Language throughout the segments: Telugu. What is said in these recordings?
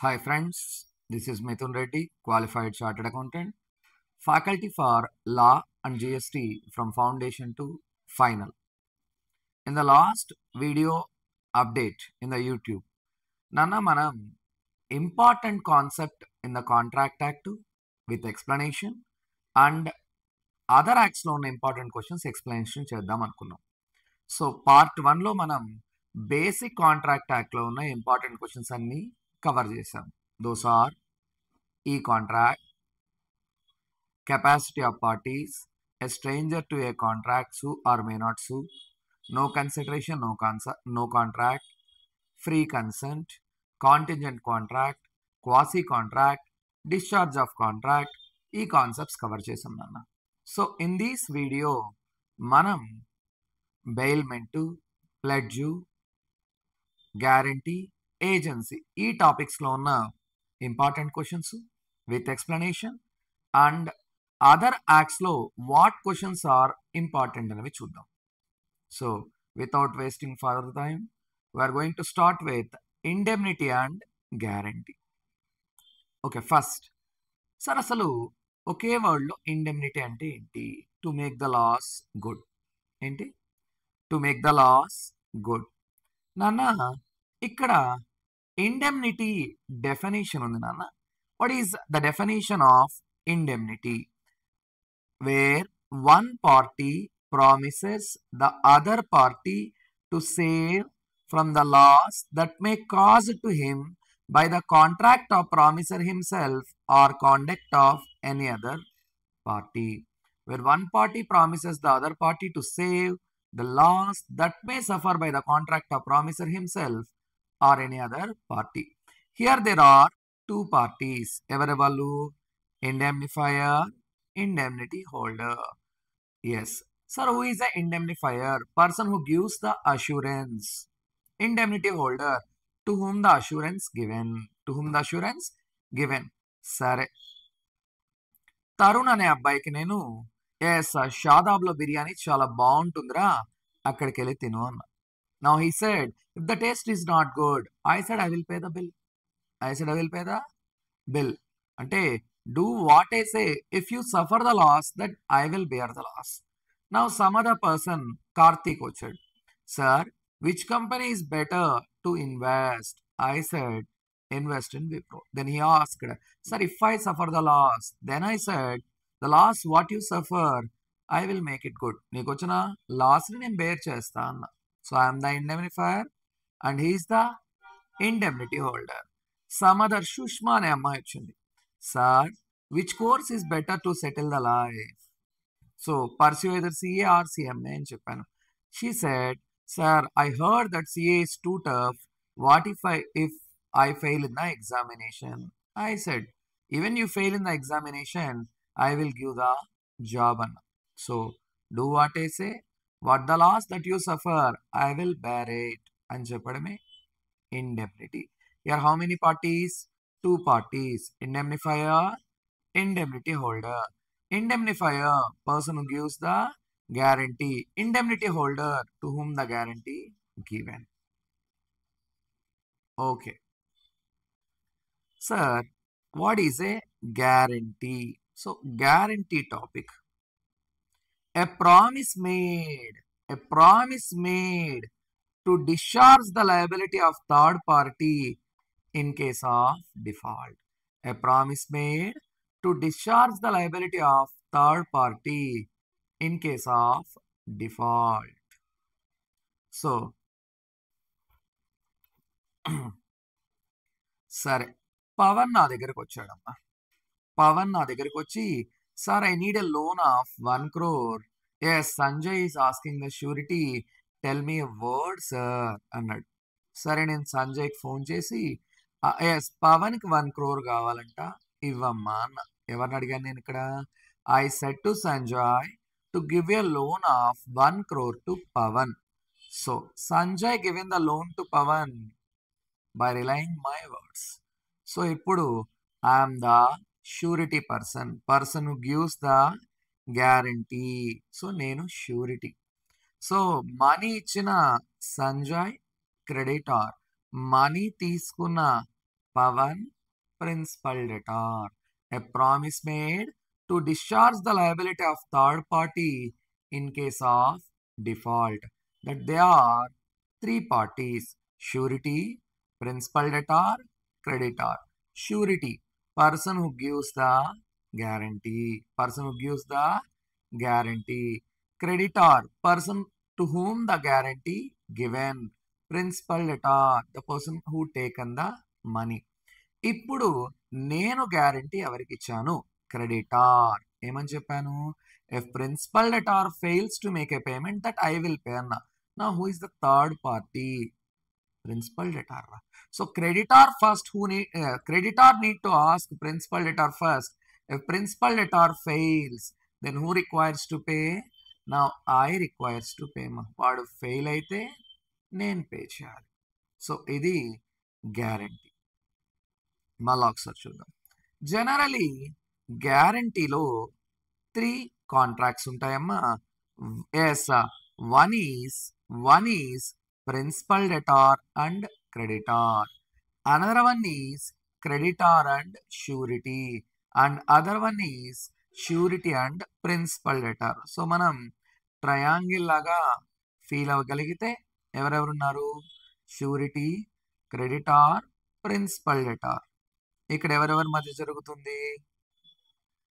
Hi friends, this is Mithun Reddy, Qualified Chartered Accountant, Faculty for Law and GST from Foundation to Final. In the last video update in the YouTube, Nana Manam important concept in the Contract Act with explanation and other acts లో ఉన్న ఇంపార్టెంట్ క్వశ్చన్స్ ఎక్స్ప్లెనేషన్ చేద్దాం అనుకున్నాం. సో పార్ట్ 1లో మనం బేసిక్ కాంట్రాక్ట్ యాక్ట్లో ఉన్న ఇంపార్టెంట్ క్వశ్చన్స్ అన్ని కవర్ చేసాం. దోస్ ఆర్ ఈ contract, capacity of parties, a stranger to a contract, sue or may not sue, no consideration, no contract, free consent, contingent contract, quasi contract, discharge of contract, ఈ కాన్సెప్ట్స్ కవర్ చేసాం నాన్న. సో ఇన్ దిస్ వీడియో మనం బెయిల్మెంట్, ప్లెడ్జ్, గ్యారంటీ, ఏజెన్సీ ఈ టాపిక్స్లో ఉన్న important questions with explanation and other యాక్ట్స్లో వాట్ క్వశ్చన్స్ ఆర్ ఇంపార్టెంట్ అనేవి చూద్దాం. So without wasting further time we are going to start with indemnity and guarantee. Okay, first sir అసలు ఒకే వర్డ్లో ఇండెమ్నిటీ అంటే ఏంటి? To make the loss good. ఏంటి? To make the loss good. నాన్న ఇక్కడ ఇండెమ్నిటీ డెఫినేషన్ ఉంది నాన్న. What is the definition of indemnity? Where one party promises the other party to save from the loss that may cause to him by the contract of promisor himself or conduct of any other party. Where one party promises the other party to save the loss that may suffer by the contract of promisor himself or any other party. Here there are two parties. Evaravallu? Indemnifier, indemnity holder. Yes. Sir, who is the indemnifier? Person who gives the assurance. Indemnity holder, to whom the assurance given. To whom the assurance given. సరే, తరుణ్ అనే అబ్బాయికి నేను షాదాబ్లో బిర్యానీ చాలా బాగుంటుందిరా, అక్కడికి వెళ్ళి తిను అన్న. Now he said, if the taste is not good, I said I will pay the bill. I said I will pay the bill అంటే do what I say. If you suffer the loss, that I will bear the loss. Now some other person, Karthik, said, sir, which company is better to invest? I said, invest in Wipro. Then he asked, sir, if I suffer the loss, then I said, the loss what you suffer, I will make it good. Neeku vachina loss ni nenu bear chesta anna. So I am the indemnifier and he is the indemnity holder. Some other Shushma ane ammayi vachindi, sir, which course is better to settle the life? So pursue either CA or CMA అని చెప్పాను. She said, sir, I heard that CA is too tough. What if I fail in the examination? I said, even you fail in the examination, I will give the job. So do what I say. What the loss that you suffer, I will bear it అని చెప్పడమే indemnity. Here how many parties? Two parties. Indemnifier, indemnity holder. Indemnifier, person who gives the guarantee. Indemnity holder, to whom the guarantee given. Okay. Sir, what is a guarantee? So guarantee topic. A promise made to discharge the liability of third party in case of default. A promise made to discharge the liability of third party in case of default. So, సరే, పవన్ నా దగ్గరకు వచ్చాడమ్మా. పవన్ నా దగ్గరకు వచ్చి, sir I need a loan of 1 crore. Yes, Sanjay is asking the surety, tell me a word sir అన్నాడు. సరే, నేను సంజయ్కి ఫోన్ చేసి, ఎస్ పవన్కి 1 crore కావాలంట, ఇవ్వమ్మా అన్న. ఎవరిని అడిగాను నేను ఇక్కడ? I said to Sanjay to give a loan of 1 crore to Pawan. So Sanjay giving the loan to Pawan by relying my words. So ఇప్పుడు I'm the surety person who gives the guarantee. So నేను షూరిటీ. సో మనీ ఇచ్చిన సంజయ్ క్రెడిటార్, మనీ తీసుకున్న Pavan, principal debtor. A promise made to discharge the liability of third party in case of default. That they are three parties: surety, principal debtor, creditor. Surety, person who gives the guarantee. Person who gives the guarantee. Creditor, person to whom the guarantee given. Principal debtor, the person who taken the money. ఇప్పుడు నేను గ్యారంటీ ఎవరికి ఇచ్చాను? క్రెడిటార్. ఏమని చెప్పాను? If principal debtor fails to make a payment that I will pay అన్న. నా who is the third party? Principal debtor. So creditor first creditor need to ask principal debtor first. If principal debtor fails, then who requires to pay? Now I requires to pay. వాడు ఫెయిల్ అయితే నేను పే చేయాలి. సో ఇది గ్యారంటీ. మళ్ళా ఒకసారి చూద్దాం. జనరలీ గ్యారంటీలో 3 కాంట్రాక్ట్స్ ఉంటాయమ్మా. Yes, one is principal debtor and creditor. Another one is creditor and surety. And other one is surety and principal debtor. So మనం ట్రయాంగిల్ లాగా ఫీల్ అవ్వగలిగితే ఎవరెవరున్నారు? Surety, creditor, principal debtor. ఇక్కడ ఎవరెవరి మధ్య జరుగుతుంది?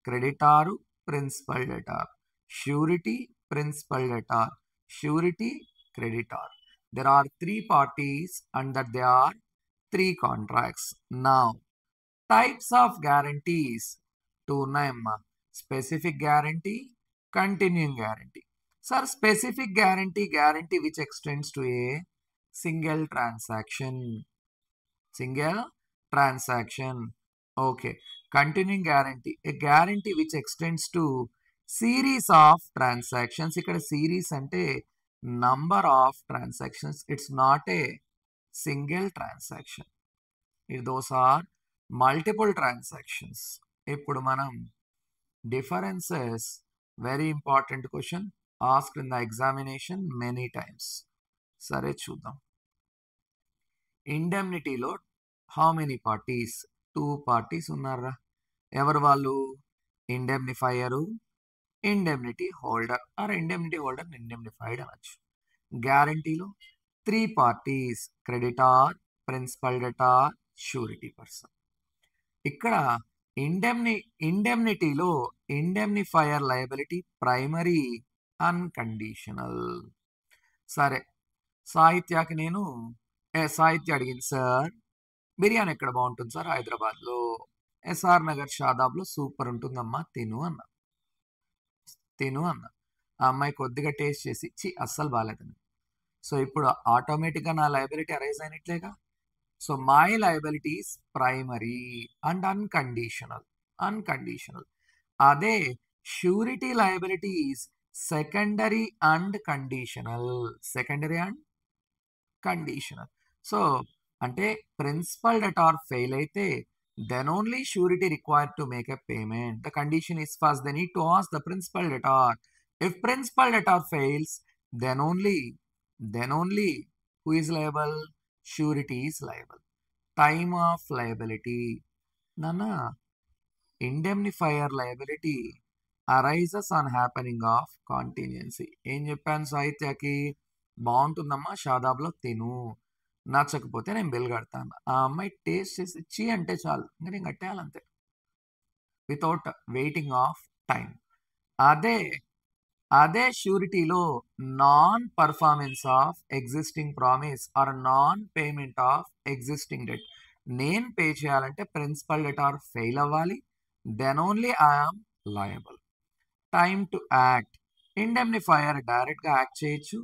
Creditor, principal debtor. Surety, principal debtor. Surety, creditor. There are 3 parties and that there are 3 contracts. Now, types of guarantees 2 ఉన్నాయమ్మా. Specific guarantee, continuing guarantee. Sir specific guarantee which extends to a single transaction. Single transaction. Okay. Continuing guarantee, a guarantee which extends to series of transactions. ఇక్కడ series అంటే number of transactions. It's not a single transaction. Those are multiple transactions. ఇప్పుడు మనం differences, very important question asked in the examination many times. సరే చూద్దాం. ఇండెమ్నిటీలో హౌ మెనీ పార్టీస్? 2 పార్టీస్ ఉన్నారా? ఎవరు వాళ్ళు? Indemnifier, indemnity holder. Or indemnity holder indemnified అనొచ్చు. గ్యారంటీలో 3 parties: creditor, principal debtor, surety person. ఇక్కడ ఇండెమ్నిటీలో ఇండెమ్నిఫైయర్ లయబిలిటీ ప్రైమరీ, అన్కండిషనల్. సరే, సాహిత్యాకి నేను సాహిత్య అడిగింది, సార్ బిర్యానీ ఎక్కడ బాగుంటుంది సార్? హైదరాబాద్లో. ఎస్ఆర్ నగర్ షాదాబ్లో సూపర్ ఉంటుందమ్మా, తిను అన్న. ఆ అమ్మాయి కొద్దిగా టేస్ట్ చేసి అస్సలు బాగాలేదని. సో ఇప్పుడు ఆటోమేటిక్గా నా లయబిలిటీ అరైజ్ అయినట్లేగా. So my liability is primary and unconditional. అదే surety liability is secondary and conditional. So అంటే ప్రిన్సిపల్ డెటార్ ఫెయిల్ అయితే then only surety required to make a payment. The condition is first they need to ask the principal debtor. If principal debtor fails, then only who is liable? Surety is liable. Time of liability. Nana, indemnifier liability arises on happening of contingency. ఏం చెప్పాను సాహిత్యకి? బాగుంటుందమ్మా షాదాబ్లో తిను, నచ్చకపోతే నేను బిల్ కడతాను. ఆ అమ్మాయి టేస్ట్ చేసి చీ అంటే చాలు, ఇంకా నేను కట్టేయాలంతే, వితౌట్ వెయిటింగ్ ఆఫ్ టైం. అదే షూరిటీలో non performance of existing promise or non payment of existing debt. నేను పే చేయాలంటే ప్రిన్సిపల్ డెటార్ ఫెయిల్ అవ్వాలి, then only I am liable. Time to act. Indemnifier డైరెక్ట్గా యాక్ట్ చేయొచ్చు.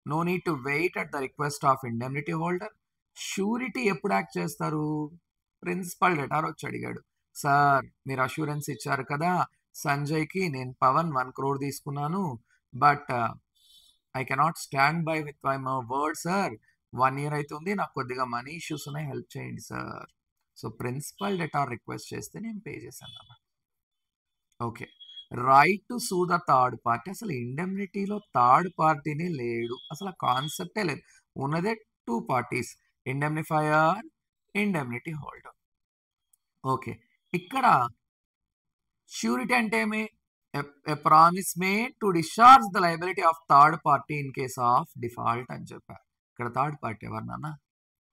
No need to wait at the request of indemnity holder. Surety ఎప్పుడు యాక్ట్ చేస్తారు? ప్రిన్సిపల్ డెటార్ వచ్చి అడిగాడు, సార్ మీరు అష్యూరెన్స్ ఇచ్చారు కదా సంజయ్కి, నేను పవన్ 1 crore తీసుకున్నాను, but I cannot stand by with my word sir, 1 year అవుతుంది, నాకు కొద్దిగా మనీ ఇష్యూస్ ఉన్నాయి, హెల్ప్ చేయండి sir. So principal debtor request చేస్తే నేను పే చేశాను. Okay. Right to sue the third party. అసలు ఇండెమ్నిటీలో థర్డ్ పార్టీనే లేడు, అసలు ఆ కాన్సెప్టే లేదు. ఉన్నదే 2 parties, ఇండెమ్నిఫైయర్, ఇండెమ్నిటీ హోల్డర్. ఓకే, ఇక్కడ షూరిటీ అంటే ఏమి? A promise made to discharge the liability of third party in case of default అని చెప్పారు. ఇక్కడ థర్డ్ పార్టీ ఎవరినన్నా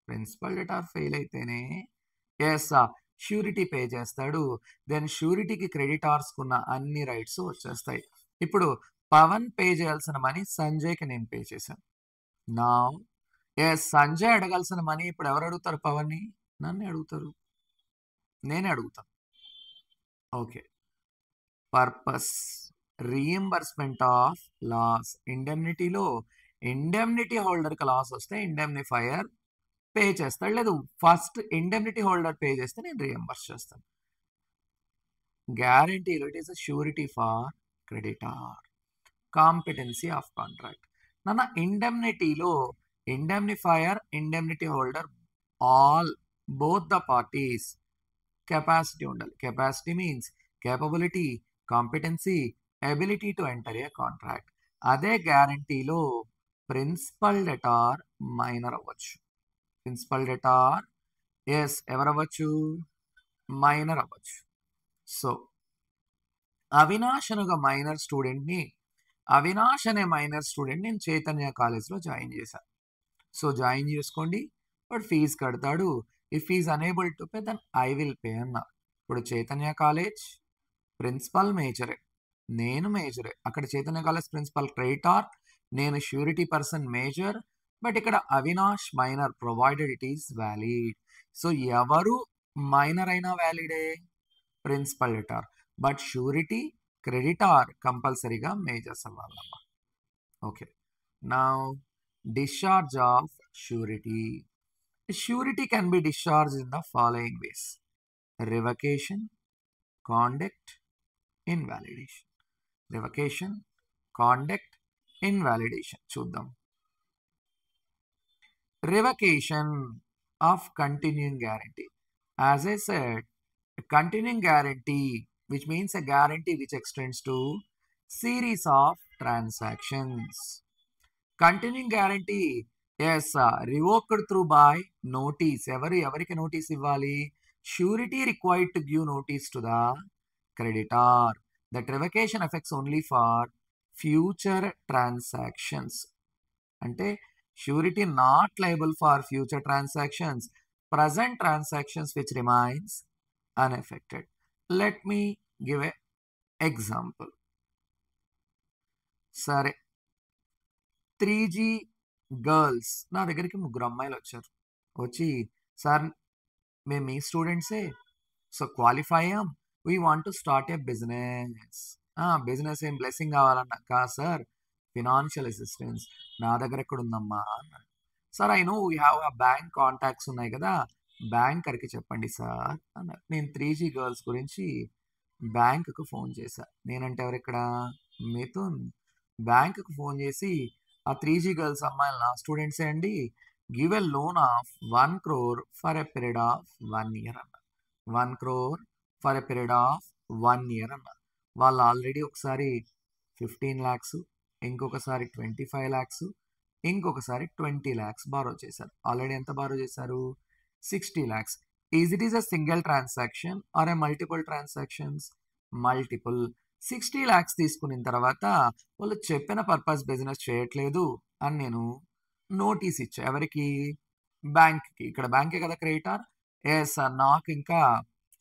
ప్రిన్సిపల్ డెటార్ ఫెయిల్ అయితేనే షూరిటీ పే చేస్తాడు. దెన్ షూరిటీకి క్రెడిటార్స్ కున్న అన్ని రైట్స్ వచ్చేస్తాయి. ఇప్పుడు పవన్ పే చేయాల్సిన మనీ సంజయ్కి నేను పే చేశాను. నా సంజయ్ అడగాల్సిన మనీ ఇప్పుడు ఎవరు అడుగుతారు? పవన్ని నన్ను అడుగుతారు, నేనే అడుగుతాను. Okay, purpose reimbursement of loss. ఇండెమ్నిటీలో ఇండెమ్నిటీ హోల్డర్కి లాస్ వస్తే ఇండెమ్నిఫైయర్ పే చేస్తాడు. లేదు, ఫస్ట్ ఇండెమ్నిటీ హోల్డర్ పే చేస్తే నేను రీఎంబర్స్ చేస్తాను. గ్యారంటీలో it is a surety for creditor. Competency of contract. నాన్న ఇండెమ్నిటీలో indemnifier, indemnity holder all both the parties capacity ఉండాలి. Capacity means capability, competency, ability to enter a contract. అదే గ్యారంటీలో ప్రిన్సిపల్ డెటార్ మైనర్ అవ్వచ్చు. ప్రిన్సిపల్ డెటార్ ఎవరవ్వచ్చు? మైనర్ అవ్వచ్చు. సో అవినాష్ అనుగా మైనర్ స్టూడెంట్ని, అవినాష్ అనే మైనర్ స్టూడెంట్ నేను చైతన్య కాలేజ్లో జాయిన్ చేశాను. సో జాయిన్ చేసుకోండి, బట్ ఫీజు కడతాడు. If is unable to pay then I will pay అన్న. ఇప్పుడు చైతన్య కాలేజ్ ప్రిన్సిపల్ మేజరే, నేను మేజరే. అక్కడ చైతన్య కాలేజ్ ప్రిన్సిపల్ క్రెడిటార్, నేను షూరిటీ పర్సన్ మేజర్. బట్ ఇక్కడ Avinash minor provided it is valid. So ఎవరు మైనర్ అయినా వ్యాలిడే, principal debtor. But surety, creditor కంపల్సరీగా మేజర్స్ అవ్వాలమ్మా. ఓకే, నా discharge of surety. Surety can be discharged in the following ways: revocation, conduct, invalidation. Revocation, conduct, invalidation. చూద్దాం. Revocation of continuing guarantee. As I said, a continuing guarantee, which means a guarantee which extends to series of transactions. Continuing guarantee revoked through by notice. ఎవరికి నోటీస్ ఇవ్వాలి? Surety required to give notice to the creditor. That revocation effects only for future transactions. అంటే surety not liable for future transactions, present transactions which remains unaffected. Let me give a example. సరే, 3G గర్ల్స్ నా దగ్గరికి 3 అమ్మాయిలు వచ్చారు. వచ్చి, సార్ మేము మీ స్టూడెంట్సే, సో క్వాలిఫై అయ్యాం, we want to start A business. Business ఏం బ్లెస్సింగ్ కావాలన్నా? కా సార్, ఫినాన్షియల్ అసిస్టెన్స్ నా దగ్గర ఎక్కడ ఉందమ్మా అన్నాడు. Sir I know we have ఆ బ్యాంక్ కాంటాక్ట్స్ ఉన్నాయి కదా, బ్యాంకర్కి చెప్పండి సార్ అన్నారు. నేను 3G గర్ల్స్ గురించి బ్యాంకుకు ఫోన్ చేశా. నేనంటే ఎవరిక్కడ? మిథున్. బ్యాంకుకు ఫోన్ చేసి, ఆ 3G గర్ల్స్ అమ్మాయిలు నా స్టూడెంట్సే అండి, give a loan of 1 crore for a period of 1 year అన్న. 1 crore for a period of 1 year అన్న. వాళ్ళు ఆల్రెడీ ఒకసారి 15 lakhs, ఇంకొకసారి 25 lakhs, ఇంకొకసారి 20 lakhs బారో చేశారు. ఆల్రెడీ ఎంత బారో చేశారు? 60 lakhs. It is a single transaction are A multiple transactions? Multiple. 60 lakhs తీసుకున్న తర్వాత వాళ్ళు చెప్పిన పర్పస్ బిజినెస్ చేయట్లేదు అని నేను నోటీస్ ఇచ్చా. ఎవరికి? బ్యాంక్కి. ఇక్కడ బ్యాంకే కదా క్రెడిటార్. సార్, నాకు ఇంకా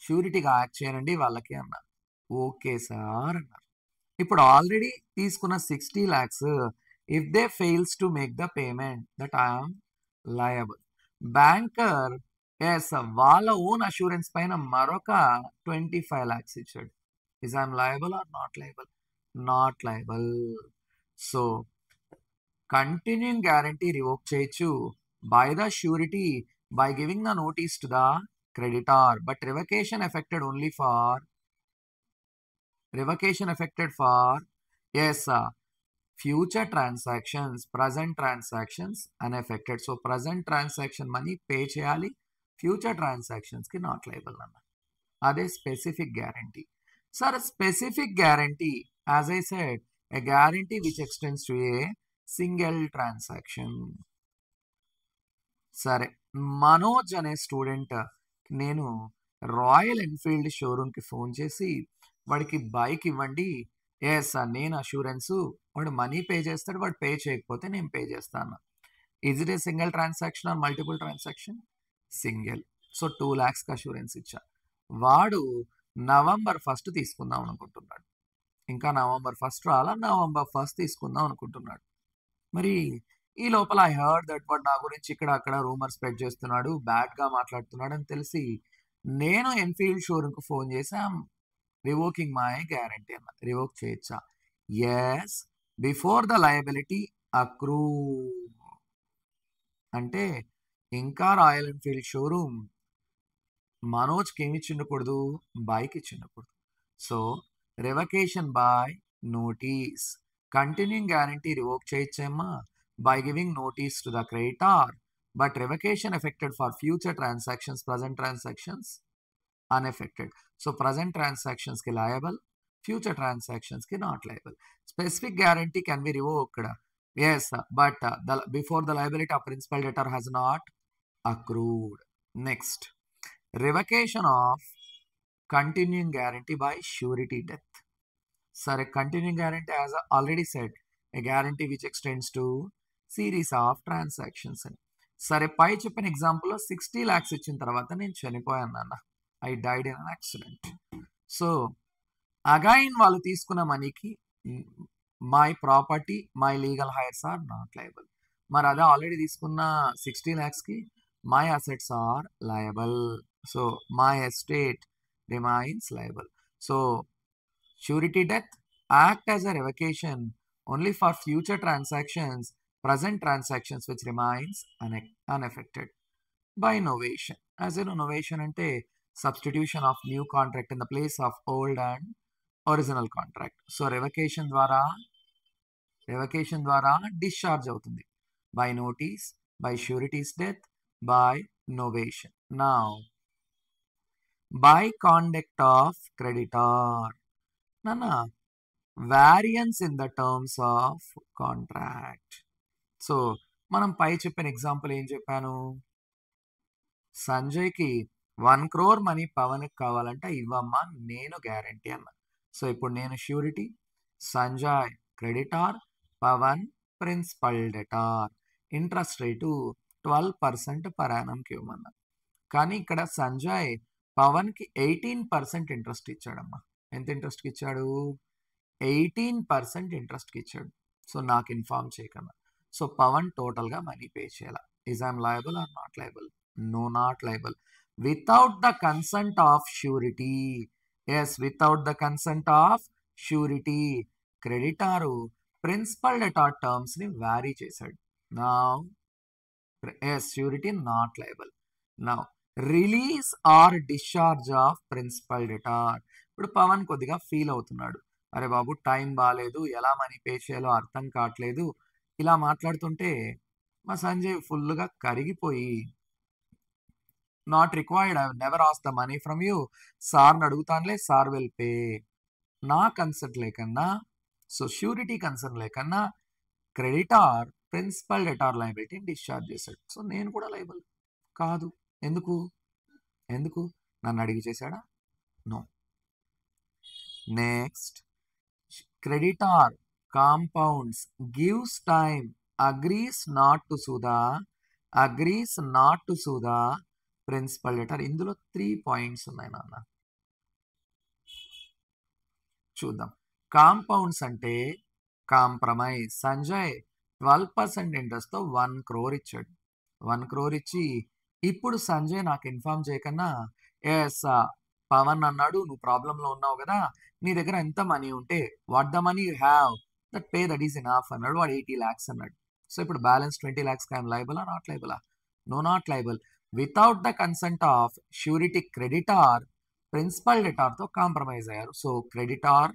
షూరిటీగా యాక్ట్ చేయనండి వాళ్ళకి అన్నా. ఓకే సార్ అన్నారు. ఇప్పుడు ఆల్రెడీ తీసుకున్న 60 lakhs, if they fails to make the payment, that I'm liable. Banker వాళ్ళ ఓన్ అష్యూరెన్స్ పైన మరొక 25 lakhs ఇచ్చాడు. Is I am liable or not liable? Not liable. So, continuing guarantee revoke చేయొచ్చు by the surety by giving the notice to the creditor, but revocation affected for future transactions, present transactions unaffected. So, present transaction money pay చేయాలి, future transactions కి not liable అన్న. అదే specific guarantee. Sir, a specific guarantee, as I said, a guarantee which extends to a single transaction. సరే. మనోజ్ అనే స్టూడెంట్ నేను రాయల్ ఎన్ఫీల్డ్ షోరూమ్‌కి ఫోన్ చేసి వాడికి బైక్ ఇవ్వండి. యెస్ సార్ నేను అష్యూరెన్సు. వాడు మనీ పే చేస్తాడు. వాడు పే చేయకపోతే నేను పే చేస్తా అన్నా. Is it a single transaction or multiple transaction? Single. So 2,00,000కి అష్యూరెన్స్ ఇచ్చా. వాడు నవంబర్ 1 తీసుకుందాం అనుకుంటున్నాడు. ఇంకా నవంబర్ 1 రాలా. నవంబర్ 1 తీసుకుందాం అనుకుంటున్నాడు. మరి ఈ లోపల ఐ హర్డ్ దట్ వాడు నా గురించి ఇక్కడ అక్కడ రూమర్ స్ప్రెడ్ చేస్తున్నాడు. బ్యాడ్‌గా మాట్లాడుతున్నాడు అని తెలిసి నేను ఎన్‌ఫీల్డ్ షోరూమ్‌కి ఫోన్ చేసి రివోకింగ్ మై గ్యారంటీ అన్నా. రివోక్ చేయొచ్చా? Yes. Before the liability accrue అంటే ఇంకా రాయల్ ఎన్‌ఫీల్డ్ షోరూమ్ మనోజ్‌కి ఏమి ఇచ్చుండకూడదు? బైక్ ఇచ్చుండకూడదు. So, revocation by notice. Continuing guarantee revoke చేయొచ్చేమ్మా by giving notice to the creditor. But revocation effected for future transactions, present transactions unaffected. So, present transactions ki liable, future transactions ki not liable. Specific guarantee can be revoked. Yes, but before the liability of principal debtor has not accrued. Next, revocation of continuing guarantee by surety death. Sir, a continuing guarantee, as I already said, a guarantee which extends to series of transactions. సరే పై చెప్పిన ఎగ్జాంపుల్లో 60 lakhs ఇచ్చిన తర్వాత నేను చనిపోయాను నాన్న. I died in an accident. So again వాళ్ళు తీసుకున్న మనీకి my property, my legal heirs are not liable. మరి అదే ఆల్రెడీ తీసుకున్న 60 lakhsకి my assets are liable. So my estate remains liable. So surety death act as a revocation only for future transactions, present transactions which remains unaffected by novation. As you know, novation ante substitution of new contract in the place of old and original contract. So revocation ద్వారా discharge అవుతుంది by notice, by surety's death, by novation. Now, by conduct of creditor. Nana, variance in the terms of contract. So మనం పై చెప్పిన ఎగ్జాంపుల్ ఏం చెప్పాను? సంజయ్కి 1 crore మనీ పవన్కి కావాలంటే ఇవ్వమ్మా నేను గ్యారంటీ అన్నా. సో ఇప్పుడు నేను surety, Sanjay creditor, Pavan principal debtor. Interest rate 12% per యానంకి ఇవ్వమన్నా. కానీ ఇక్కడ సంజయ్ పవన్కి 18% ఇంట్రెస్ట్ ఇచ్చాడమ్మా. ఎంత ఇంట్రెస్ట్కి ఇచ్చాడు? 18% ఇంట్రెస్ట్కి ఇచ్చాడు. సో నాకు ఇన్ఫార్మ్ చేయకన్నా. సో పవన్ టోటల్గా మనీ పే చేయాలి. Is I'm liable or not liable? No, not liable. Without the consent of surety. Yes, without the consent of surety creditor principal debtor టర్మ్స్ని వ్యారీ చేశాడు. నా ఎస్, ష్యూరిటీ నాట్ లయబుల్. నా release or discharge of principal debtor. ఇప్పుడు పవన్ కొద్దిగా ఫీల్ అవుతున్నాడు. అరే బాబు టైం బాగాలేదు, ఎలా మనీ పే చేయాలో అర్థం కావట్లేదు. ఇలా మాట్లాడుతుంటే మా సంజయ్ ఫుల్గా కరిగిపోయి not required, I never ask the money from you. సార్ని అడుగుతానులే, సార్ విల్ పే. నా కన్సర్న్ లేకన్నా, సో ష్యూరిటీ కన్సర్న్ లేకన్నా క్రెడిటార్ ప్రిన్సిపల్ డెటార్ లయబిలిటీని డిశ్చార్జ్ చేశాడు. సో నేను కూడా లయబుల్ కాదు. ఎందుకు? నన్ను అడిగి చేశాడా? No. Next, creditor compounds, gives time, agrees not to sue the principal debtor. ఇందులో 3 పాయింట్స్ ఉన్నాయి నాన్న, చూద్దాం. కాంపౌండ్స్ అంటే కాంప్రమైజ్. సంజయ్ 12% ఇంట్రెస్ట్తో 1 crore ఇచ్చాడు. 1 crore ఇచ్చి ఇప్పుడు సంజయ్ నాకు ఇన్ఫార్మ్ చేయకన్నా, ఎస్ పవన్ అన్నాడు నువ్వు ప్రాబ్లంలో ఉన్నావు కదా, నీ దగ్గర ఎంత మనీ ఉంటే what the money you have that pay that is enough అన్నాడు. వాడు 80 lakhs అన్నాడు. సో ఇప్పుడు balance 20 lakhs I'm liable not liable? No, not liable. Without the consent of surety creditor principal డెటార్తో కాంప్రమైజ్ అయ్యారు. సో క్రెడిటార్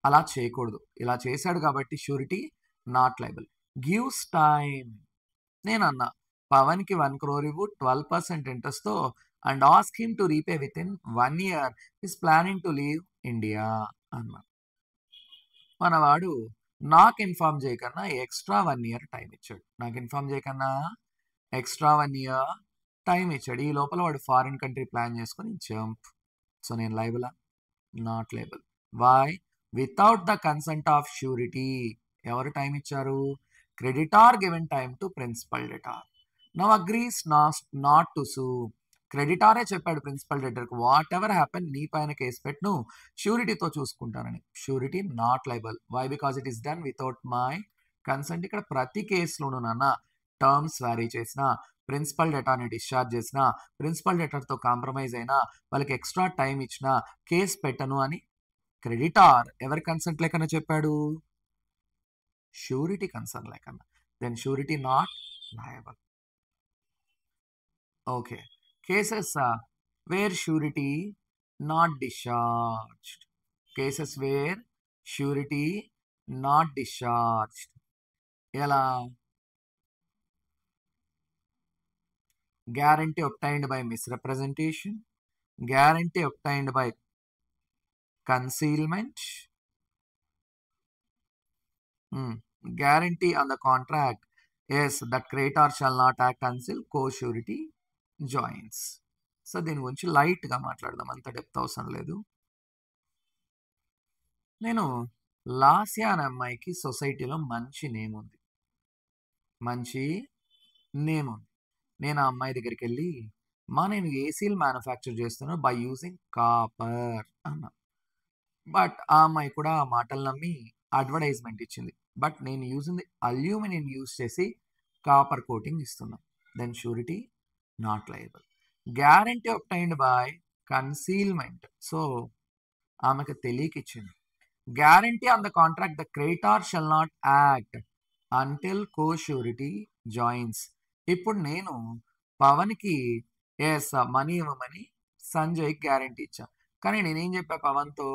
అలా చేయకూడదు. ఇలా చేశాడు కాబట్టి ష్యూరిటీ నాట్ లయబుల్. గివ్స్ టైమ్, నేను అన్నా పవన్కి 1 crore ఇవ్వు 12% ఇంట్రెస్ట్తో and ask him to repay within 1 year. Is planning to leave India అన్నా. మనవాడు నాకు ఇన్ఫార్మ్ చేయకన్నా ఎక్స్ట్రా 1 year టైం ఇచ్చాడు. నాకు ఇన్ఫార్మ్ చేయకన్నా ఎక్స్ట్రా 1 ఇయర్ టైం ఇచ్చాడు. ఈ లోపల వాడు ఫారిన్ కంట్రీ ప్లాన్ చేసుకొని జంప్. సో నేను లైబులా? Not liable. Why? Without the consent of surety. ఎవరు టైం ఇచ్చారు? Creditor given time to principal debtor. Now agrees not to sue. క్రెడిటారే చెప్పాడు ప్రిన్సిపల్ డెటార్కి వాట్ ఎవర్ హ్యాపెన్ నీ పైన కేసు పెట్టు, షూరిటీతో చూసుకుంటానని. Surety not liable. Why? Because it is done without my consent. ఇక్కడ ప్రతి కేసులోనూ నాన్న టర్మ్స్ వ్యారీ చేసిన, ప్రిన్సిపల్ డెటాని డిశ్చార్జ్ చేసిన, ప్రిన్సిపల్ డెటార్తో కాంప్రమైజ్ అయినా, వాళ్ళకి ఎక్స్ట్రా టైం ఇచ్చిన, కేసు పెట్టను అని క్రెడిటార్ ఎవరి కన్సెంట్ లేకన్నా చెప్పాడు? షూరిటీ కన్సర్న్ లేకన్నా. Then surety not liable. Okay. Cases where surety not discharged. Cases where surety not discharged. ఎలా? guarantee obtained by misrepresentation, guarantee obtained by concealment, guarantee on the contract, yes, that creditor shall not act until co-surety joins. So దీని గురించి లైట్గా మాట్లాడదాం, అంత డెప్త్ అవసరం లేదు. నేను లాస్యా అనే అమ్మాయికి సొసైటీలో మంచి నేమ్ ఉంది, మంచి నేమ్ ఉంది. నేను ఆ అమ్మాయి దగ్గరికి వెళ్ళి నేను ఏసీలు మ్యానుఫ్యాక్చర్ చేస్తున్నాను బై యూజింగ్ కాపర్ అన్నా. బట్ ఆ అమ్మాయి కూడా ఆ మాటలు నమ్మి అడ్వర్టైజ్మెంట్ ఇచ్చింది. బట్ నేను యూజింగ్ అల్యూమినియం యూజ్ చేసి కాపర్ కోటింగ్ ఇస్తున్నా. Then surety not liable. Guarantee obtained by concealment. So ఆమెకు తెలియక ఇచ్చింది. Guarantee on the contract the creditor shall not act until co surety joins. ఇప్పుడు నేను పవన్కి మనీ ఇవ్వమని సంజయ్కి గ్యారంటీ ఇచ్చా. కానీ నేనేం చెప్పా పవన్తో,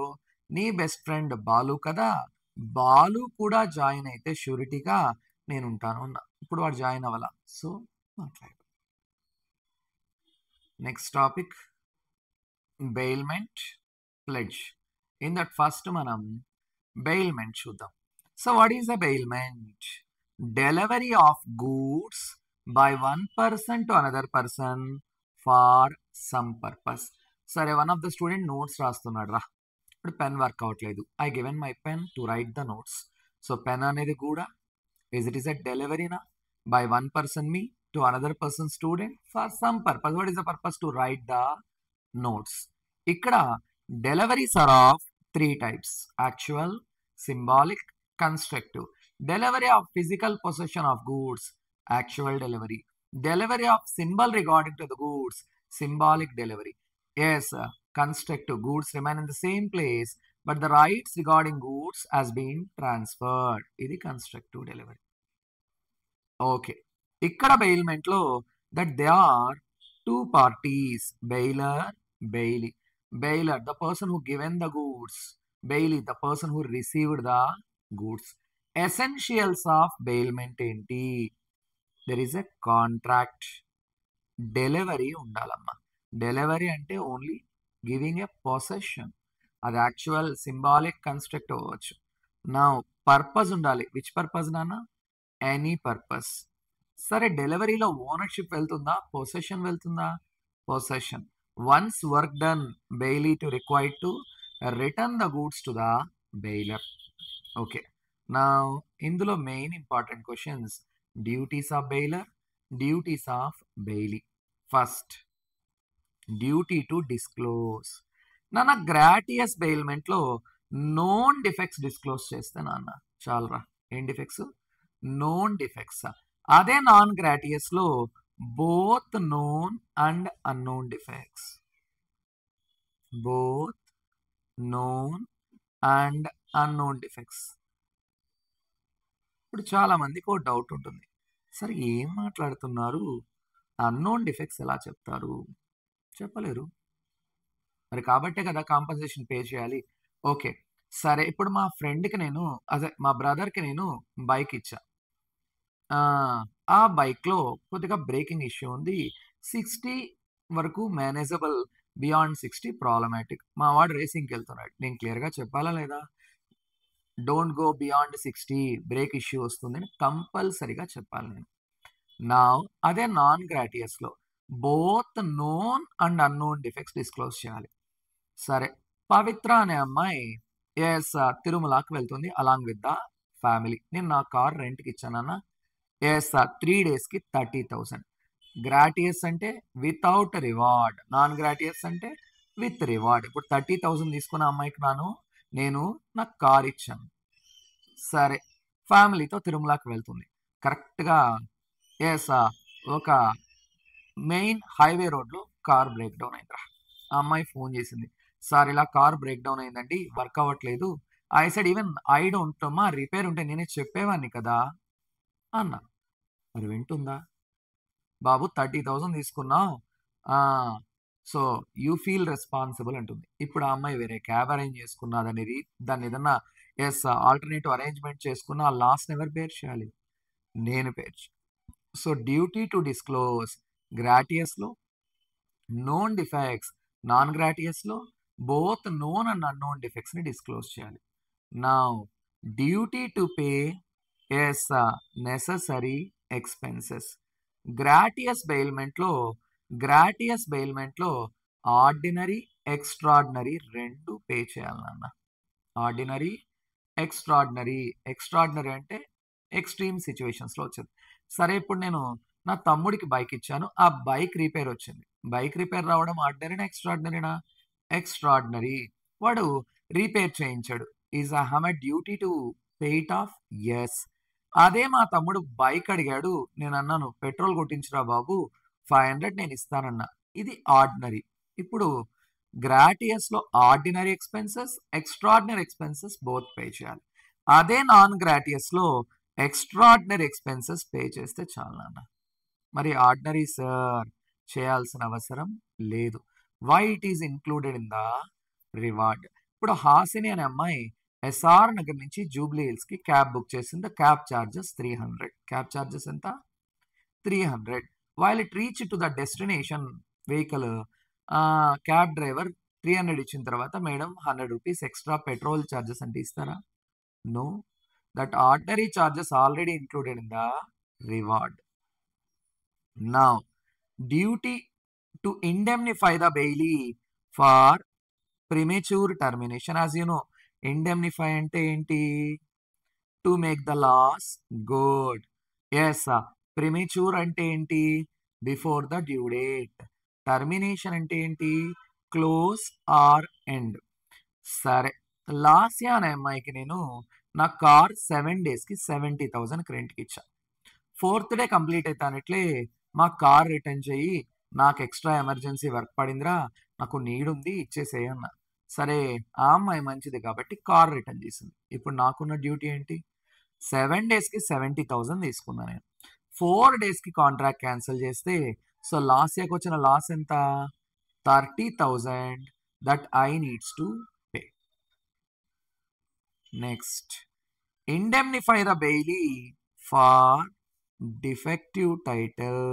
నీ బెస్ట్ ఫ్రెండ్ బాలు కదా, బాలు కూడా జాయిన్ అయితే షూరిటీగా నేను ఉంటాను అన్నా. ఇప్పుడు వాడు జాయిన్ అవ్వాలా. సో మాట్లాడు. Next topic bailment pledge. In that first మనం బెయిల్మెంట్ చూద్దాం. So what is the bailment? Delivery of goods by one person to another person for some purpose. సరే, one of the student notes రాస్తున్నాడు రా, ఇప్పుడు పెన్ వర్క్ అవ్వట్లేదు. I given my pen to write the notes. So pen అనేది కూడా ఇట్ ఈస్ ఎ డెలివరీనా by one person me to another person student for some purpose. What is the purpose? To write the notes. ఇక్కడ deliveries are of 3 types: actual, symbolic, constructive. Delivery of physical possession of goods, actual delivery. Delivery of symbol regarding to the goods, symbolic delivery. Yes, constructive. Goods remain in the same place, but the rights regarding goods has been transferred. Idi constructive delivery. Okay. Ikkada bailment lo that there are 2 parties, bailer, bailee. Bailer, the person who given the goods. Bailee, the person who received the goods. Essentials of bailment enti? There is a contract. Delivery ఉండాలమ్మా. డెలివరీ అంటే ఓన్లీ గివింగ్ ఎ పొసెషన్. అది యాక్చువల్, సింబాలిక్, కన్స్ట్రక్ట్ అవ్వచ్చు. నా పర్పస్ ఉండాలి. విచ్ పర్పస్ నాన్న? Any purpose. సరే, డెలివరీలో ఓనర్షిప్ వెళ్తుందా, పొసెషన్ వెళ్తుందా? Possession. Once work done, bailee to required to return the goods to the bailor. Okay. నా ఇందులో main important questions: duties of bailor, duties of bailee. First, duty to disclose. నాన్న గ్రాటియస్ బెయిల్మెంట్లో నోన్ డిఫెక్ట్స్ డిస్క్లోజ్ చేస్తే నాన్న చాలరా. ఏం డిఫెక్ట్స్? Known defects. అదే నాన్ గ్రాటియస్లో both known and unknown defects. Both known and unknown defects. ఇప్పుడు చాలా మందికి ఒక డౌట్ ఉంటుంది, సరే ఏం మాట్లాడుతున్నారు, అన్నోన్ డిఫెక్ట్స్ ఎలా చెప్తారు? చెప్పలేరు మరి, కాబట్టే కదా కాంపన్సేషన్ పే చేయాలి. ఓకే, సరే, ఇప్పుడు మా ఫ్రెండ్కి నేను, అదే మా బ్రదర్కి నేను బైక్ ఇచ్చా. ఆ బైక్లో కొద్దిగా బ్రేకింగ్ ఇష్యూ ఉంది. 60 వరకు మేనేజబుల్, బియాండ్ 60 ప్రాబ్లమాటిక్. మా వాడు రేసింగ్కి వెళ్తున్నాడు. నేను క్లియర్గా చెప్పాలా లేదా? Don't go beyond 60, break issue వస్తుందని కంపల్సరీగా చెప్పాలి నేను. నా అదే నాన్ గ్రాటియస్ లో both known and unknown defects disclose చేయాలి. సరే, పవిత్ర అనే అమ్మాయి ఎస్ తిరుమలకి వెళ్తుంది అలాంగ్ విత్ ద ఫ్యామిలీ. నేను నా కార్ రెంట్కి ఇచ్చానన్న. ఎస్ 3 డేస్కి 30,000. గ్రాటియస్ అంటే వితౌట్ రివార్డ్, నాన్ గ్రాటియస్ అంటే విత్ రివార్డ్. ఇప్పుడు 30,000 తీసుకున్న అమ్మాయికి నేను నా కార్ ఇచ్చాను. సరే, ఫ్యామిలీతో తిరుమలకి వెళ్తుంది. కరెక్ట్గా ఎస్ ఒక మెయిన్ హైవే రోడ్లో కార్ బ్రేక్ డౌన్ అయిందిరా. ఆ అమ్మాయి ఫోన్ చేసింది, సార్ ఇలా కార్ బ్రేక్ డౌన్ అయిందండి, వర్క్ అవ్వట్లేదు. I side even I don't మా రిపేర్ ఉంటే నేనే చెప్పేవాడిని కదా అన్నా. మరి వింటుందా? బాబు 30,000 తీసుకున్నావు, సో యూ ఫీల్ రెస్పాన్సిబుల్ అంటుంది. ఇప్పుడు ఆ అమ్మాయి వేరే క్యాబ్ అరేంజ్ చేసుకున్నదని దాన్ని ఏదన్నా ఎస్ ఆల్టర్నేటివ్ అరేంజ్మెంట్ చేసుకున్న ఆ లాస్ని ఎవరు పేర్ చేయాలి? నేను bear. So duty to disclose గ్రాటియస్లో నోన్ డిఫెక్ట్స్, నాన్ గ్రాటియస్లో బోత్ నోన్ అండ్ అన్నోన్ డిఫెక్ట్స్ని డిస్క్లోజ్ చేయాలి. నా duty to pay as necessary expenses. Gratuitous బెయిల్మెంట్లో ఆర్డినరీ ఎక్స్ట్రాడినరీ రెండు పే చేయాలి నాన్న. ఆర్డినరీ ఎక్స్ట్రాడినరీ అంటే ఎక్స్ట్రీమ్ సిచ్యువేషన్స్లో వచ్చేది. సరే, ఇప్పుడు నేను నా తమ్ముడికి బైక్ ఇచ్చాను, ఆ బైక్ రిపేర్ వచ్చింది. బైక్ రిపేర్ రావడం ఆర్డినరీనా ఎక్స్ట్రాడినరీనా? ఎక్స్ట్రాడినరీ. వాడు రిపేర్ చేయించాడు. Is I have a duty to pay it off? Yes. అదే మా తమ్ముడు బైక్ అడిగాడు, నేను అన్నాను పెట్రోల్ కొట్టించురా బాబు 500 నేను ఇస్తానన్నా. ఇది ఆర్డినరీ. ఇప్పుడు గ్రాటియస్లో ordinary expenses, extraordinary expenses both pay చేయాలి. అదే నాన్ గ్రాటియస్లో ఎక్స్ట్రాడినరీ ఎక్స్పెన్సెస్ పే చేస్తే చాలు నాన్న. మరి ఆర్డినరీ సార్ చేయాల్సిన అవసరం లేదు. Why it is included in the reward. ఇప్పుడు హాసిని అనే అమ్మాయి ఎస్ఆర్ నగర్ నుంచి జూబ్లీ హిల్స్ కి క్యాబ్ బుక్ చేసింది. Cab charges 300. క్యాబ్ చార్జెస్ ఎంత? 300. While it reach to the destination vehicle, cab driver 300 ఇచ్చిన తర్వాత madam 100 rupees extra petrol charges అంటే ఇస్తారా? No, that ordinary charges already included in the reward. Now duty to indemnify the bailee for premature termination. As you know, indemnify అంటే ఏంటి? To make the loss good. Yes, premature అంటే ఏంటి? Before the due date. Termination అంటే ఏంటి? Close or end. సరే, లాస్యా అనే అమ్మాయికి నేను నా కార్ 7 డేస్కి 70,000 రెంట్కి ఇచ్చా. 4th డే కంప్లీట్ అవుతానట్లే మా కార్ రిటర్న్ చెయ్యి, నాకు ఎక్స్ట్రా ఎమర్జెన్సీ వర్క్ పడిందిరా, నాకు నీడ్ ఉంది ఇచ్చేసేయన్నా. సరే, ఆ అమ్మాయి మంచిది కాబట్టి కార్ రిటర్న్ చేసింది. ఇప్పుడు నాకున్న డ్యూటీ ఏంటి? 7 డేస్కి 70,000 తీసుకున్నా నేను. 4 డేస్కి కాంట్రాక్ట్ క్యాన్సిల్ చేస్తే సో లాస్ట్ ఇయర్కి వచ్చిన లాస్ ఎంత? 30,000 that I needs to pay. Next, indemnify the bailee for defective title.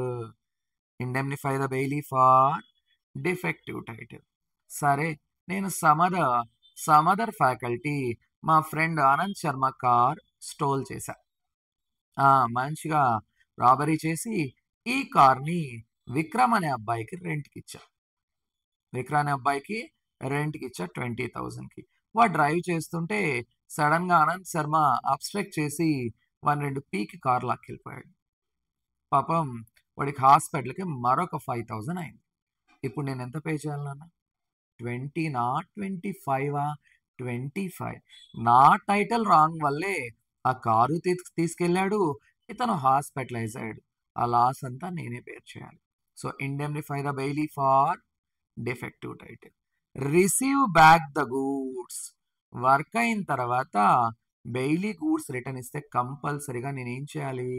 Indemnify the bailee for defective title. సరే, నేను సమదర్ ఫ్యాకల్టీ మా friend Anand Sharma car stole చేశా. మంచిగా రాబరీ చేసి ఈ కార్ని విక్రమ్ అనే అబ్బాయికి రెంట్కి ఇచ్చా. 20,000కి. వాడు డ్రైవ్ చేస్తుంటే సడన్ గా ఆనంద్ శర్మ అబ్స్ట్రాక్ట్ చేసి 2 పీకి కార్ లాక్కెళ్ళిపోయాడు. పాపం వాడికి హాస్పిటల్కి మరొక 5,000 అయింది. ఇప్పుడు నేను ఎంత పే చేయాలి నాన్న? 20 నా 25? 25. నా టైటిల్ రాంగ్ వల్లే ఆ కారు తీసుకెళ్ళాడు, ఇతను హాస్పిటలైజ్ అయ్యాడు. ఆ లాస్ అంతా నేనే పేర్ చేయాలి. So indemnify the bailee for defective title. Receive back the goods. Work అయిన తర్వాత బెయిలీ గూడ్స్ రిటర్న్ ఇస్తే కంపల్సరీగా నేనేం చేయాలి?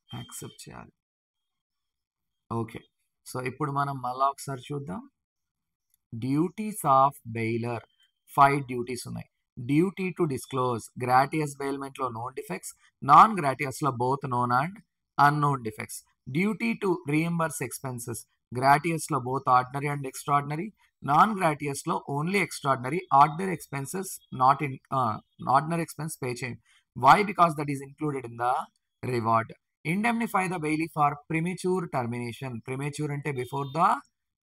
యాక్సెప్ట్ చేయాలి. ఓకే, సో ఇప్పుడు మనం మళ్ళా ఒకసారి చూద్దాం. డ్యూటీస్ ఆఫ్ బెయిలర్ 5 డ్యూటీస్ ఉన్నాయి. డ్యూటీ టు డిస్క్లోజ్ గ్రాటియస్ బెయిల్మెంట్లో నోన్ డిఫెక్ట్స్, నాన్ గ్రాటియస్లో both known and unknown defects. Duty to reimburse expenses గ్రాటియస్లో both ordinary and extraordinary, non గ్రాటియస్లో only extraordinary. Ordinary expenses ordinary expense pay చేయండి. Why? Because that is included in the reward. Indemnify the bailee for premature termination. Premature అంటే before the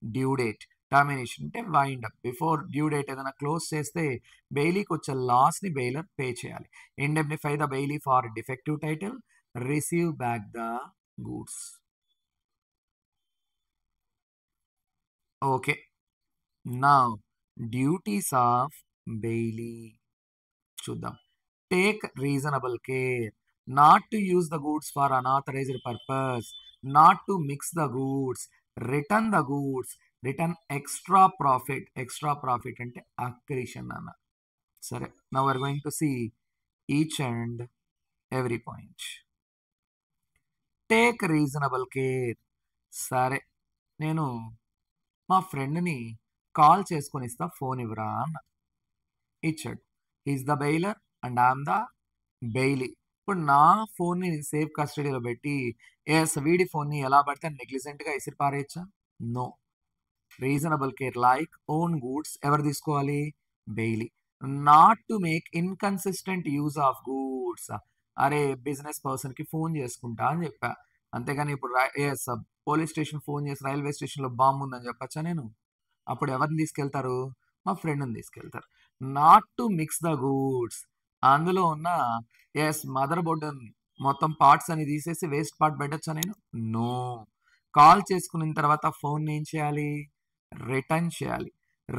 due date, termination అంటే wind up. Before due date ఏదైనా క్లోజ్ చేస్తే బెయిలీకి వచ్చే లాస్ ని బెయిలర్ పే చేయాలి. Indemnify the bailee for defective title, receive back the goods. Okay, now duties of bailee చూద్దాం. Take reasonable care not to use the goods for unauthorised purpose, not to mix the goods, return the goods, return extra profit. Extra profit అంటే అక్రిషన్ అన్న. సరే, now we're going to see each and every point. Take reasonable care. సరే, నేను మా ఫ్రెండ్ని కాల్ చేసుకొని ఇస్తా, ఫోన్ ఇవ్వరా అన్న. ఇచ్చాడు. Is the bailor and I'm the bailee. ఇప్పుడు నా ఫోన్ని సేఫ్ కస్టడీలో పెట్టి ఎస్ వీడి ఫోన్ని ఎలా పడితే నెగ్లిజెంట్గా ఇసిరి పారేయచ్చా? No. Reasonable care like own goods ఎవరు తీసుకోవాలి? Bailee. Not to make inconsistent use of goods. అరే బిజినెస్ పర్సన్కి ఫోన్ చేసుకుంటా అని చెప్పా, అంతేగాని ఇప్పుడు ఎస్ పోలీస్ స్టేషన్ ఫోన్ చేసి రైల్వే స్టేషన్లో బాంబు ఉందని చెప్పచ్చా నేను? అప్పుడు ఎవరిని తీసుకెళ్తారు? మా ఫ్రెండ్ని తీసుకెళ్తారు. Not to mix the goods. అందులో ఉన్న ఎస్ మదర్ బోర్డు మొత్తం పార్ట్స్ అని తీసేసి వేస్ట్ పార్ట్ పెట్టచ్చా నేను? నో. కాల్ చేసుకున్న తర్వాత ఫోన్ ఏం చేయాలి? రిటర్న్ చేయాలి.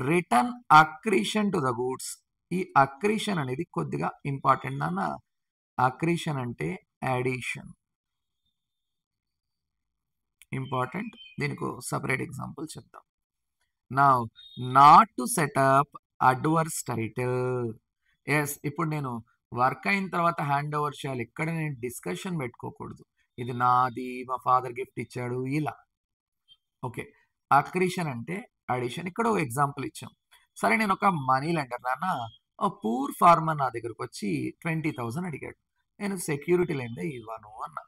Return accretion to the goods. ఈ అక్రీషన్ అనేది కొద్దిగా ఇంపార్టెంట్ అన్న. అక్రీషన్ అంటే అడిషన్, ఇంపార్టెంట్. దీనికి సపరేట్ ఎగ్జాంపుల్ చెప్తాం. Now not to set up adverse title. Yes ఇప్పుడు నేను వర్క్ అయిన తర్వాత హ్యాండ్ ఓవర్ చేయాలి, ఇక్కడ నేను డిస్కషన్ పెట్టుకోకూడదు. ఇది నాది, మా ఫాదర్ గిఫ్ట్ ఇచ్చాడు ఇలా. ఓకే, అక్రిషన్ అంటే అడిషన్. ఇక్కడ ఒక ఎగ్జాంపుల్ ఇచ్చాం. సరే, నేను ఒక మనీ లెండర్ నాన్న, పూర్ ఫార్మర్ నా దగ్గరకు వచ్చి 20,000 అడిగాడు. నేను సెక్యూరిటీ లేదే ఇవ్వను అన్నా.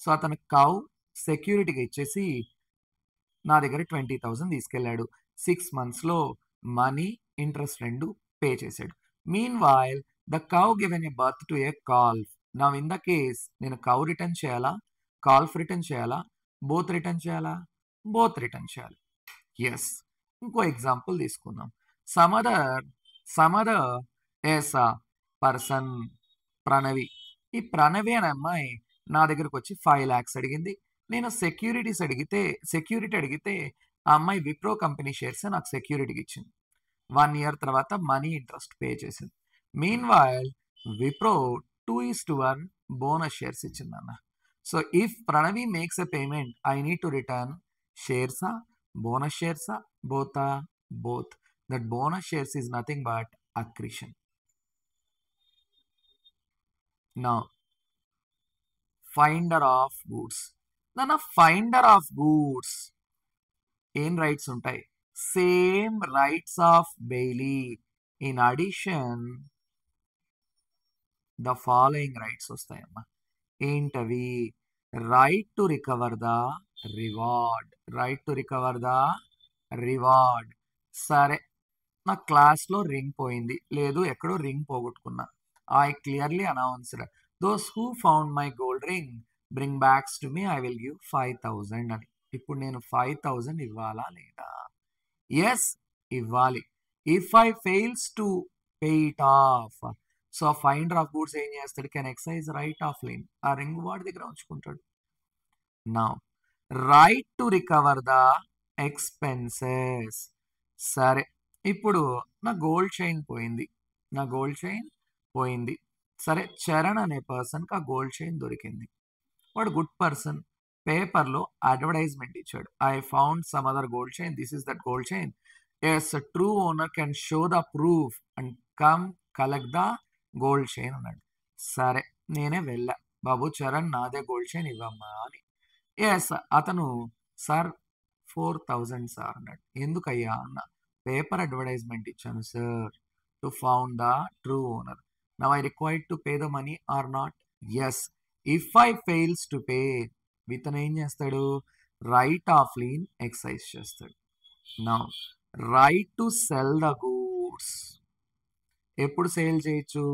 సో అతను కౌ సెక్యూరిటీగా ఇచ్చేసి నా దగ్గర 20,000 తీసుకెళ్ళాడు. 6 monthsలో మనీ ఇంట్రెస్ట్ రెండు పే చేశాడు. Mean while the cow given a birth to A calf. నా ఇన్ ద కేస్ నేను కౌ రిటర్న్ చేయాలా, కాల్ఫ్ రిటర్న్ చేయాలా, బోత్ రిటర్న్ చేయాలా? బోత్ రిటర్న్ చేయాలి. ఎస్. ఇంకో ఎగ్జాంపుల్ తీసుకుందాం. సమదర్ ఎస్ పర్సన్ ప్రణవి. ఈ ప్రణవి అనే అమ్మాయి నా దగ్గరకు వచ్చి 5 lakhs అడిగింది. నేను సెక్యూరిటీ అడిగితే ఆ అమ్మాయి విప్రో కంపెనీ షేర్స్ నాకు సెక్యూరిటీకి ఇచ్చింది. 1 year తర్వాత మనీ ఇంట్రెస్ట్ పే చేసింది. Meanwhile Wipro 2:1 bonus shares ఇచ్చింది అన్న. So if Pranavi makes a payment I need to return షేర్సా, బోనస్ షేర్సా, బోతా? Both. That bonus shares is nothing but accretion. Now finder of goods. నాన్న ఫైండర్ ఆఫ్ గూడ్స్ ఏం రైట్స్ ఉంటాయి? Same rights of bailee. In addition the following rights వస్తాయమ్మా. ఏంటవి? Right to recover the reward. Right to recover the reward. సరే, నా క్లాస్లో రింగ్ పోయింది, లేదు ఎక్కడో రింగ్ పోగొట్టుకున్నా. I clearly announced those who found my gold ring bring backs to me I will give 5,000 అని. ఇప్పుడు నేను 5,000 ఇవ్వాలా లేదా? ఎస్, ఇవ్వాలి. If I fails to pay it off, so finder of goods ఏం చేస్తాడు? Can exercise right of lien. ఆ రింగ్ వాడి దగ్గర ఉంచుకుంటాడు. Now right to recover the expenses. సరే, ఇప్పుడు నా గోల్డ్ చైన్ పోయింది. సరే, చరణ్ అనే పర్సన్కి ఆ గోల్డ్ చైన్ దొరికింది. వాడు గుడ్ పర్సన్. పేపర్లో అడ్వర్టైజ్మెంట్ ఇచ్చాడు. I found some other gold chain, this is that gold chain. Yes true owner can show the proof and come collect the gold chain అన్నాడు. సరే, నేనే వెళ్ళా, బాబు చరణ్ నాదే గోల్డ్ చైన్ ఇవ్వమ్మా అని. ఎస్ అతను సార్ 4,000 సార్ అన్నాడు. ఎందుకయ్యా అన్న. పేపర్ అడ్వర్టైజ్మెంట్ ఇచ్చాను sir, to found the true owner. Now I required to pay the money or not? Yes. If I fails to pay, ఇతను ఏం చేస్తాడు? రైట్ ఆఫ్ లీన్ ఎక్సైజ్ చేస్తాడు. Now right to sell the goods. ఎప్పుడు సేల్ చేయొచ్చు?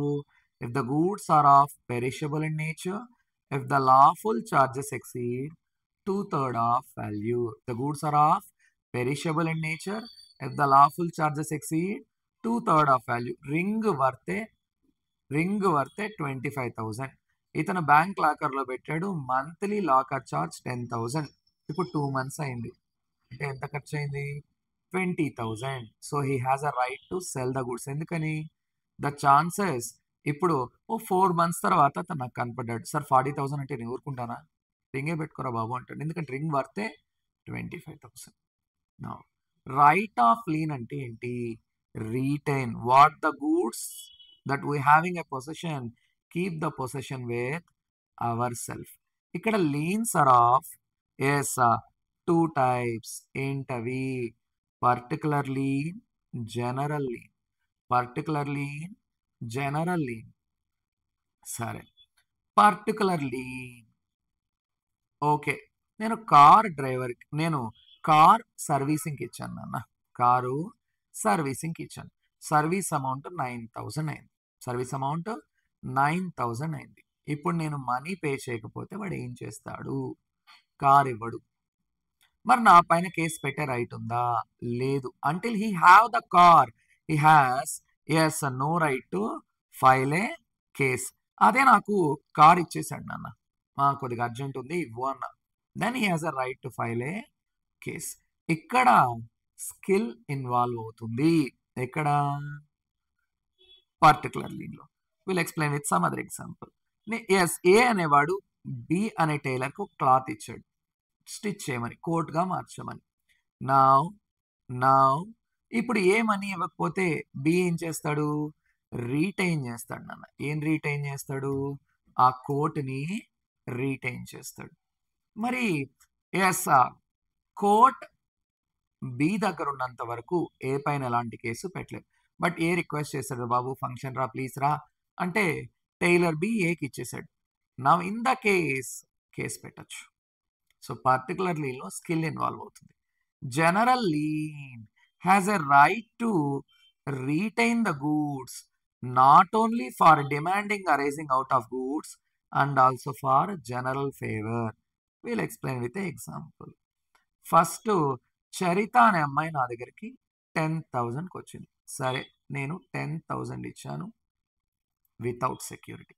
If the goods are of perishable in nature if the lawful charges exceed 2/3 of value. The goods are of perishable in nature. If the lawful charges exceed 2/3 of value. Ring వర్తే 25,000. ఇతను బ్యాంక్ లాకర్లో పెట్టాడు. Monthly locker charge 10,000. ఇప్పుడు 2 మంత్స్ అయింది. అంటే ఎంత ఖర్చు అయింది? 20,000. So he has a right to sell the goods. ఎందుకని? ద ఛాన్సెస్ ఇప్పుడు 4 మంత్స్ తర్వాత అతను నాకు కనపడ్డాడు. సార్ 40,000 అంటే నేను ఊరుకుంటానా? రింగే పెట్టుకోరా బాబు అంటాడు. ఎందుకంటే రింగ్ వర్తే 25,000. నా రైట్ ఆఫ్ లీన్ అంటే ఏంటి? Retain what the goods that we having a possession, keep the possession with our self. ఇక్కడ లీన్స్ ఆర్ ఆఫ్ ఎస్ 2 టైప్స్. ఏంటవి? Particular lean, general lean. Particular lean, general lean. సరే, పర్టికులర్ లీన్. ఓకే, నేను కార్ సర్వీసింగ్కి ఇచ్చాను నాన్న. కారు సర్వీసింగ్కి ఇచ్చాను. సర్వీస్ అమౌంట్ 9,000 అయింది. సర్వీస్ అమౌంట్ 9,000 అయింది. ఇప్పుడు నేను మనీ పే చేయకపోతే వాడు ఏం చేస్తాడు? కార్ ఇవ్వడు. మరి నా పైన కేసు పెట్టే రైట్ ఉందా? లేదు. Until he have the car he has no right to file a case. అదే నాకు కార్ ఇచ్చేసాడు నాన్న, కొద్దిగా అర్జెంట్ ఉంది ఇవ్వు అన్న, then he has a right to file a case. ఇక్కడ స్కిల్ ఇన్వాల్వ్ అవుతుంది. ఎక్కడ? పర్టికులర్ లీన్లో. Will explain with some other example. Yes, A అనేవాడు బి అనే టైలర్కు క్లాత్ ఇచ్చాడు స్టిచ్ చేయమని, కోట్గా మార్చమని. నౌ ఇప్పుడు ఏ మనీ ఇవ్వకపోతే బి ఏం చేస్తాడు? రీటైన్ చేస్తాడు నాన్న. ఏం రీటైన్ చేస్తాడు? ఆ కోట్ని రీటైన్ చేస్తాడు. మరి ఎస్, కోట్ బి దగ్గర ఉన్నంత వరకు ఏ పైన ఎలాంటి కేసు పెట్టలేదు. బట్ ఏ రిక్వెస్ట్ చేశాడు? బాబు ఫంక్షన్ రా ప్లీజ్ రా అంటే టైలర్ బి ఏకి ఇచ్చేసాడు. నా ఇన్ ద కేస్ పెట్టచ్చు. సో పర్టికులర్ లీన్లో స్కిల్ ఇన్వాల్వ్ అవుతుంది. General lien has a right to retain the goods not only for demanding arising out of goods and also for general favour. We'll explain with example. First Charitha అనే అమ్మాయి నా దగ్గరికి 10,000కి వచ్చింది. సరే, నేను 10,000 ఇచ్చాను వితౌట్ సెక్యూరిటీ.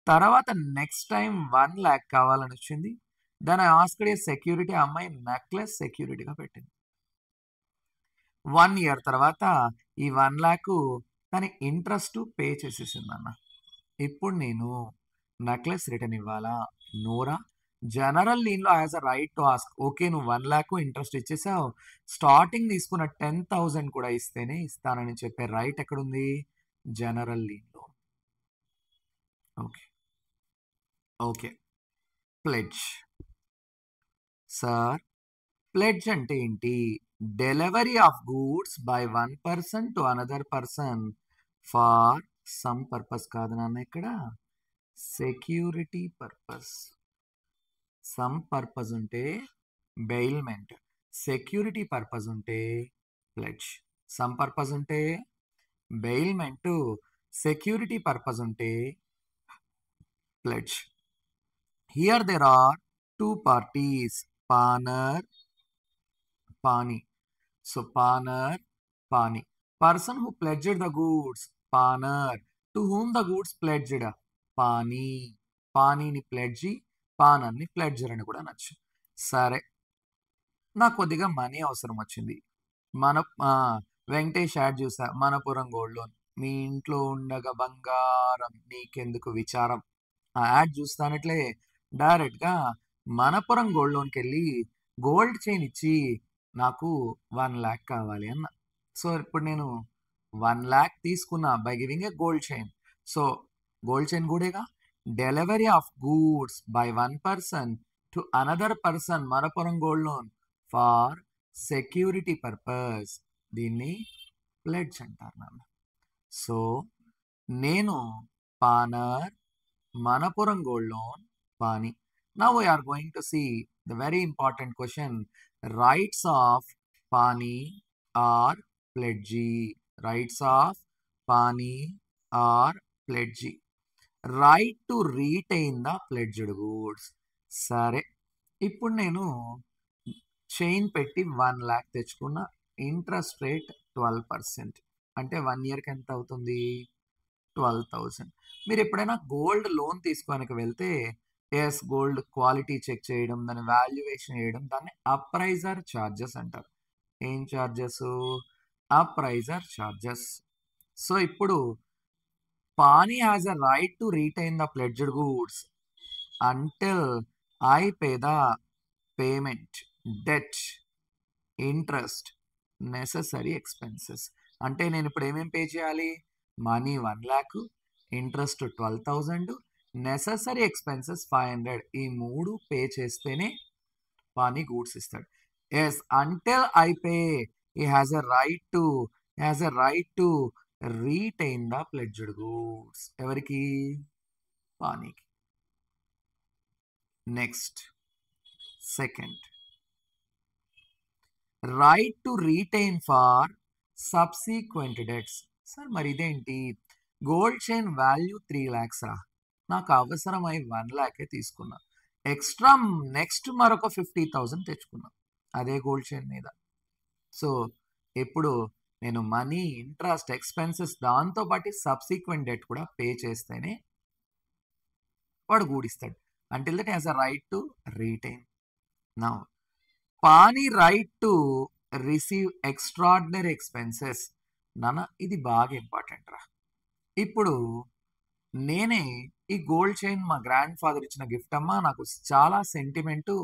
తర్వాత నెక్స్ట్ టైం 1 lakh కావాలని వచ్చింది. దాని ఆస్క్డ్ సెక్యూరిటీ, ఆ అమ్మాయి నెక్లెస్ సెక్యూరిటీగా పెట్టింది. 1 year తర్వాత ఈ 1 lakh దాని ఇంట్రెస్ట్ పే చేసేసింది అన్న. ఇప్పుడు నేను నెక్లెస్ రిటర్న్ ఇవ్వాలా? నోరా? జనరల్ లీన్లో as a right to ask. Okay, నువ్వు 1 lakh ఇంట్రెస్ట్ ఇచ్చేసావు, స్టార్టింగ్ తీసుకున్న 10,000 కూడా ఇస్తేనే ఇస్తానని చెప్పే రైట్ ఎక్కడుంది? జనరల్ లీన్లో. Okay, pledge. సార్, ప్లెడ్జ్ అంటే ఏంటి? Delivery of goods by one person to another person for some purpose. కాదు నాన్న, ఇక్కడ సెక్యూరిటీ పర్పస్. సమ్ పర్పస్ ఉంటే బెయిల్మెంట్, సెక్యూరిటీ పర్పస్ ఉంటే ప్లెడ్జ్. సమ్ పర్పస్ ఉంటే బెయిల్మెంట్, సెక్యూరిటీ పర్పస్ ఉంటే pledge. Here there are 2 parties, paner, pani. So paner, pani. Person who pledged the goods, paner. To whom the goods pledged? Pani. Pani ni pledge, paner ni pledger అని కూడా అనొచ్చు. సరే, నాకు కొద్దిగా మనీ అవసరం వచ్చింది. వెంకటేష్ యాడ్ చూసా, మనపురం గోల్డ్ లోన్. మీ ఇంట్లో ఉండగా బంగారం నీకెందుకు విచారం. ఆ యాడ్ చూస్తానట్లే డైరెక్ట్గా మనపురం గోల్డ్ లోన్కి వెళ్ళి గోల్డ్ చైన్ ఇచ్చి నాకు 1 lakh కావాలి అన్న. సో ఇప్పుడు నేను 1 lakh తీసుకున్నా by giving a gold chain. So gold chain కూడాగా. Delivery of goods by one person to another person, Manappuram gold loan for security purpose. దీన్ని ప్లెడ్జ్ అంటారు నాన్న. సో నేను pawner, Manappuram gold loan, Pani. Now we are going to see the very important question. Rights of Pani or pledgee. Rights of Pani or pledgee. Right to retain the pledged goods. సరే, ఇప్పుడు నేను చైన్ పెట్టి 1 lakh తెచ్చుకున్న. Interest rate 12%. అంటే 1 ఇయర్‌కి ఎంత అవుతుంది? 12,000. మీరు ఎప్పుడైనా గోల్డ్ లోన్ తీసుకోవడానికి వెళ్తే, యెస్, గోల్డ్ క్వాలిటీ చెక్ చేయడం, దాని వాల్యుయేషన్ చేయడం, దాన్ని అప్రైజర్ చార్జెస్ అంటారు. ఏం చార్జెస్? Appraiser charges. సో ఇప్పుడు pawnee has a right to retain the pledged goods until I pay the payment, debt, interest, necessary expenses. అంటే నేను ఇప్పుడు ఏమేమి పే చేయాలి? Money 1 lakh, interest 12,000, necessary expenses 500. ఈ 3 పే చేస్తేనే పానీ గూడ్స్ ఇస్తాడు. Yes, until I pay he has a right to retain the pledged goods. ఎవరికి? పానీకి. Next, second, right to retain for subsequent debts. Sir మరి ఇదేంటి? గోల్డ్ చైన్ వాల్యూ 3 lakhs రా, నాకు అవసరమై 1 lakh తీసుకున్నా. ఎక్స్ట్రా నెక్స్ట్ మరొక 50,000 తెచ్చుకున్నా అదే గోల్డ్ చైన్ మీద. సో ఇప్పుడు నేను మనీ, ఇంట్రెస్ట్, ఎక్స్పెన్సెస్ దాంతో పాటు సబ్సిక్వెంట్ డెట్ కూడా పే చేస్తేనే వాడు గూడిస్తాడు. Until that has a right to retain. Now pawnee right to receive extraordinary expenses. నాన్న ఇది బాగా ఇంపార్టెంట్ రా. ఇప్పుడు నేనే ఈ గోల్డ్ చైన్ మా గ్రాండ్ ఫాదర్ ఇచ్చిన గిఫ్ట్ అమ్మా, నాకు చాలా సెంటిమెంటు,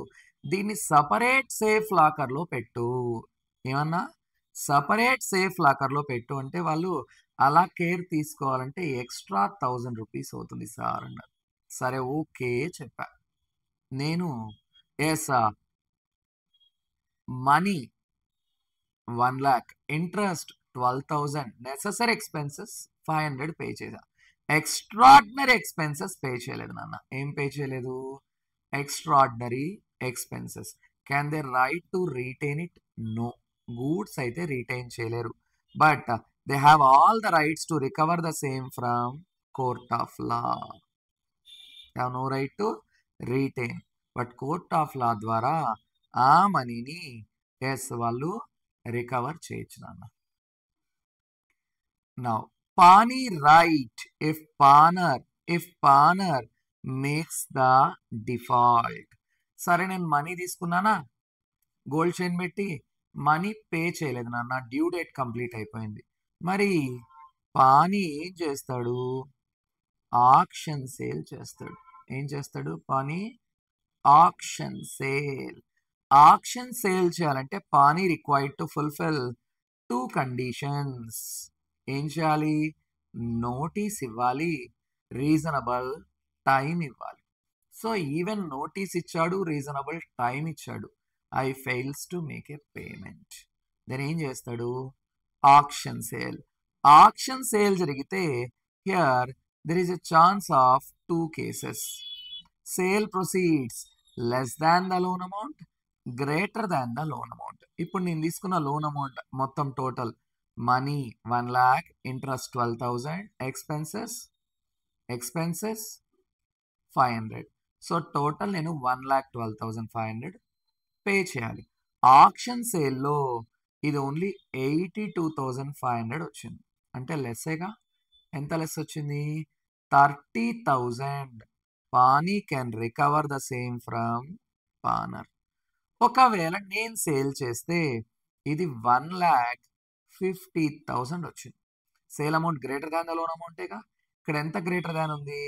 దీన్ని సపరేట్ సేఫ్ లాకర్లో పెట్టు. ఏమన్నా? సపరేట్ సేఫ్ లాకర్లో పెట్టు అంటే వాళ్ళు అలా కేర్ తీసుకోవాలంటే ఎక్స్ట్రా 1000 రూపీస్ అవుతుంది సార్ అన్నారు. సరే ఓకే చెప్పా. నేను yes, money 1 lakh, interest 12,000, necessary expenses 500 pay చేశా. ఎక్స్ట్రాడినరీ ఎక్స్పెన్సెస్ పే చేయలేదు నాన్న. ఏం పే చేయలేదు? Extraordinary expenses. Can they right to retain it? No. Goods అయితే రీటైన్ చేయలేరు, but they have all the rights to recover the same from court of law. Have no right to retain, but court of law ద్వారా ఆ మనీని ఎస్ వాళ్ళు రికవర్ చేయొచ్చు నాన్న. Now pawnee right if pawner makes the default. సరే నేను మనీ తీసుకున్నానా, గోల్డ్ చైన్ పెట్టి మనీ పే చేయలేదు నాన్న, డ్యూ డేట్ కంప్లీట్ అయిపోయింది. మరి పానీ ఏం చేస్తాడు? ఆక్షన్ సేల్ చేస్తాడు. ఏం చేస్తాడు pawnee? Auction sale. Auction sale చేయాలంటే pawnee required to fulfil 2 conditions. ఏం చేయాలి? నోటీస్ ఇవ్వాలి, రీజనబుల్ టైం ఇవ్వాలి. సో ఈవెన్ నోటీస్ ఇచ్చాడు, రీజనబుల్ టైం ఇచ్చాడు. I fails to make a payment. Then ఏం చేస్తాడు? Auction sale. ఆక్షన్ సేల్ జరిగితే here there is a chance of 2 cases. Sale proceeds less than the loan amount, greater than the loan amount. ఇప్పుడు నేను తీసుకున్న లోన్ అమౌంట్ మొత్తం total money 1 lakh, interest 12,000, expenses 500. So total నేను 1,12,500 పే చేయాలి. ఆక్షన్ సేల్లో ఇది ఓన్లీ 82,500 వచ్చింది. అంటే లెస్సేగా. ఎంత లెస్ వచ్చింది? 30,000. Pawnee can recover the same from pawner. ఒకవేళ నేను సేల్ చేస్తే ఇది 1,50,000 వచ్చింది. Sale amount greater than the loan అమౌంటేగా. ఇక్కడ ఎంత గ్రేటర్ దాన్ ఉంది?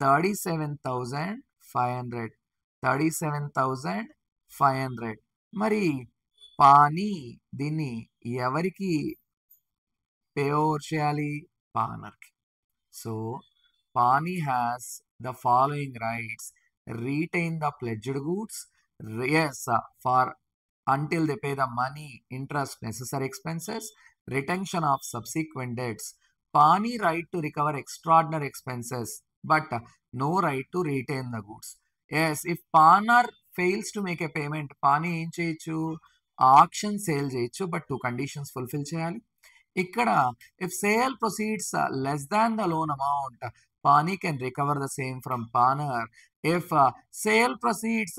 37,500. 37,500. మరి పానీ దీన్ని ఎవరికి పే ఓవర్ చేయాలి? పానర్కి. So pawnee has the following rights: retain the pledged goods, yes, for until they pay the money, interest, necessary expenses, retention of subsequent debts. Pani right to recover extraordinary expenses, but no right to retain the goods. Yes, if Panar fails to make a payment, Pani ఏం చేయొచ్చు? ఆక్షన్ సేల్ చేయొచ్చు, బట్ 2 conditions fulfill చేయాలి. ఇక్కడ if sale proceeds less than the loan amount, Pani can recover the same from Paner. If sale proceeds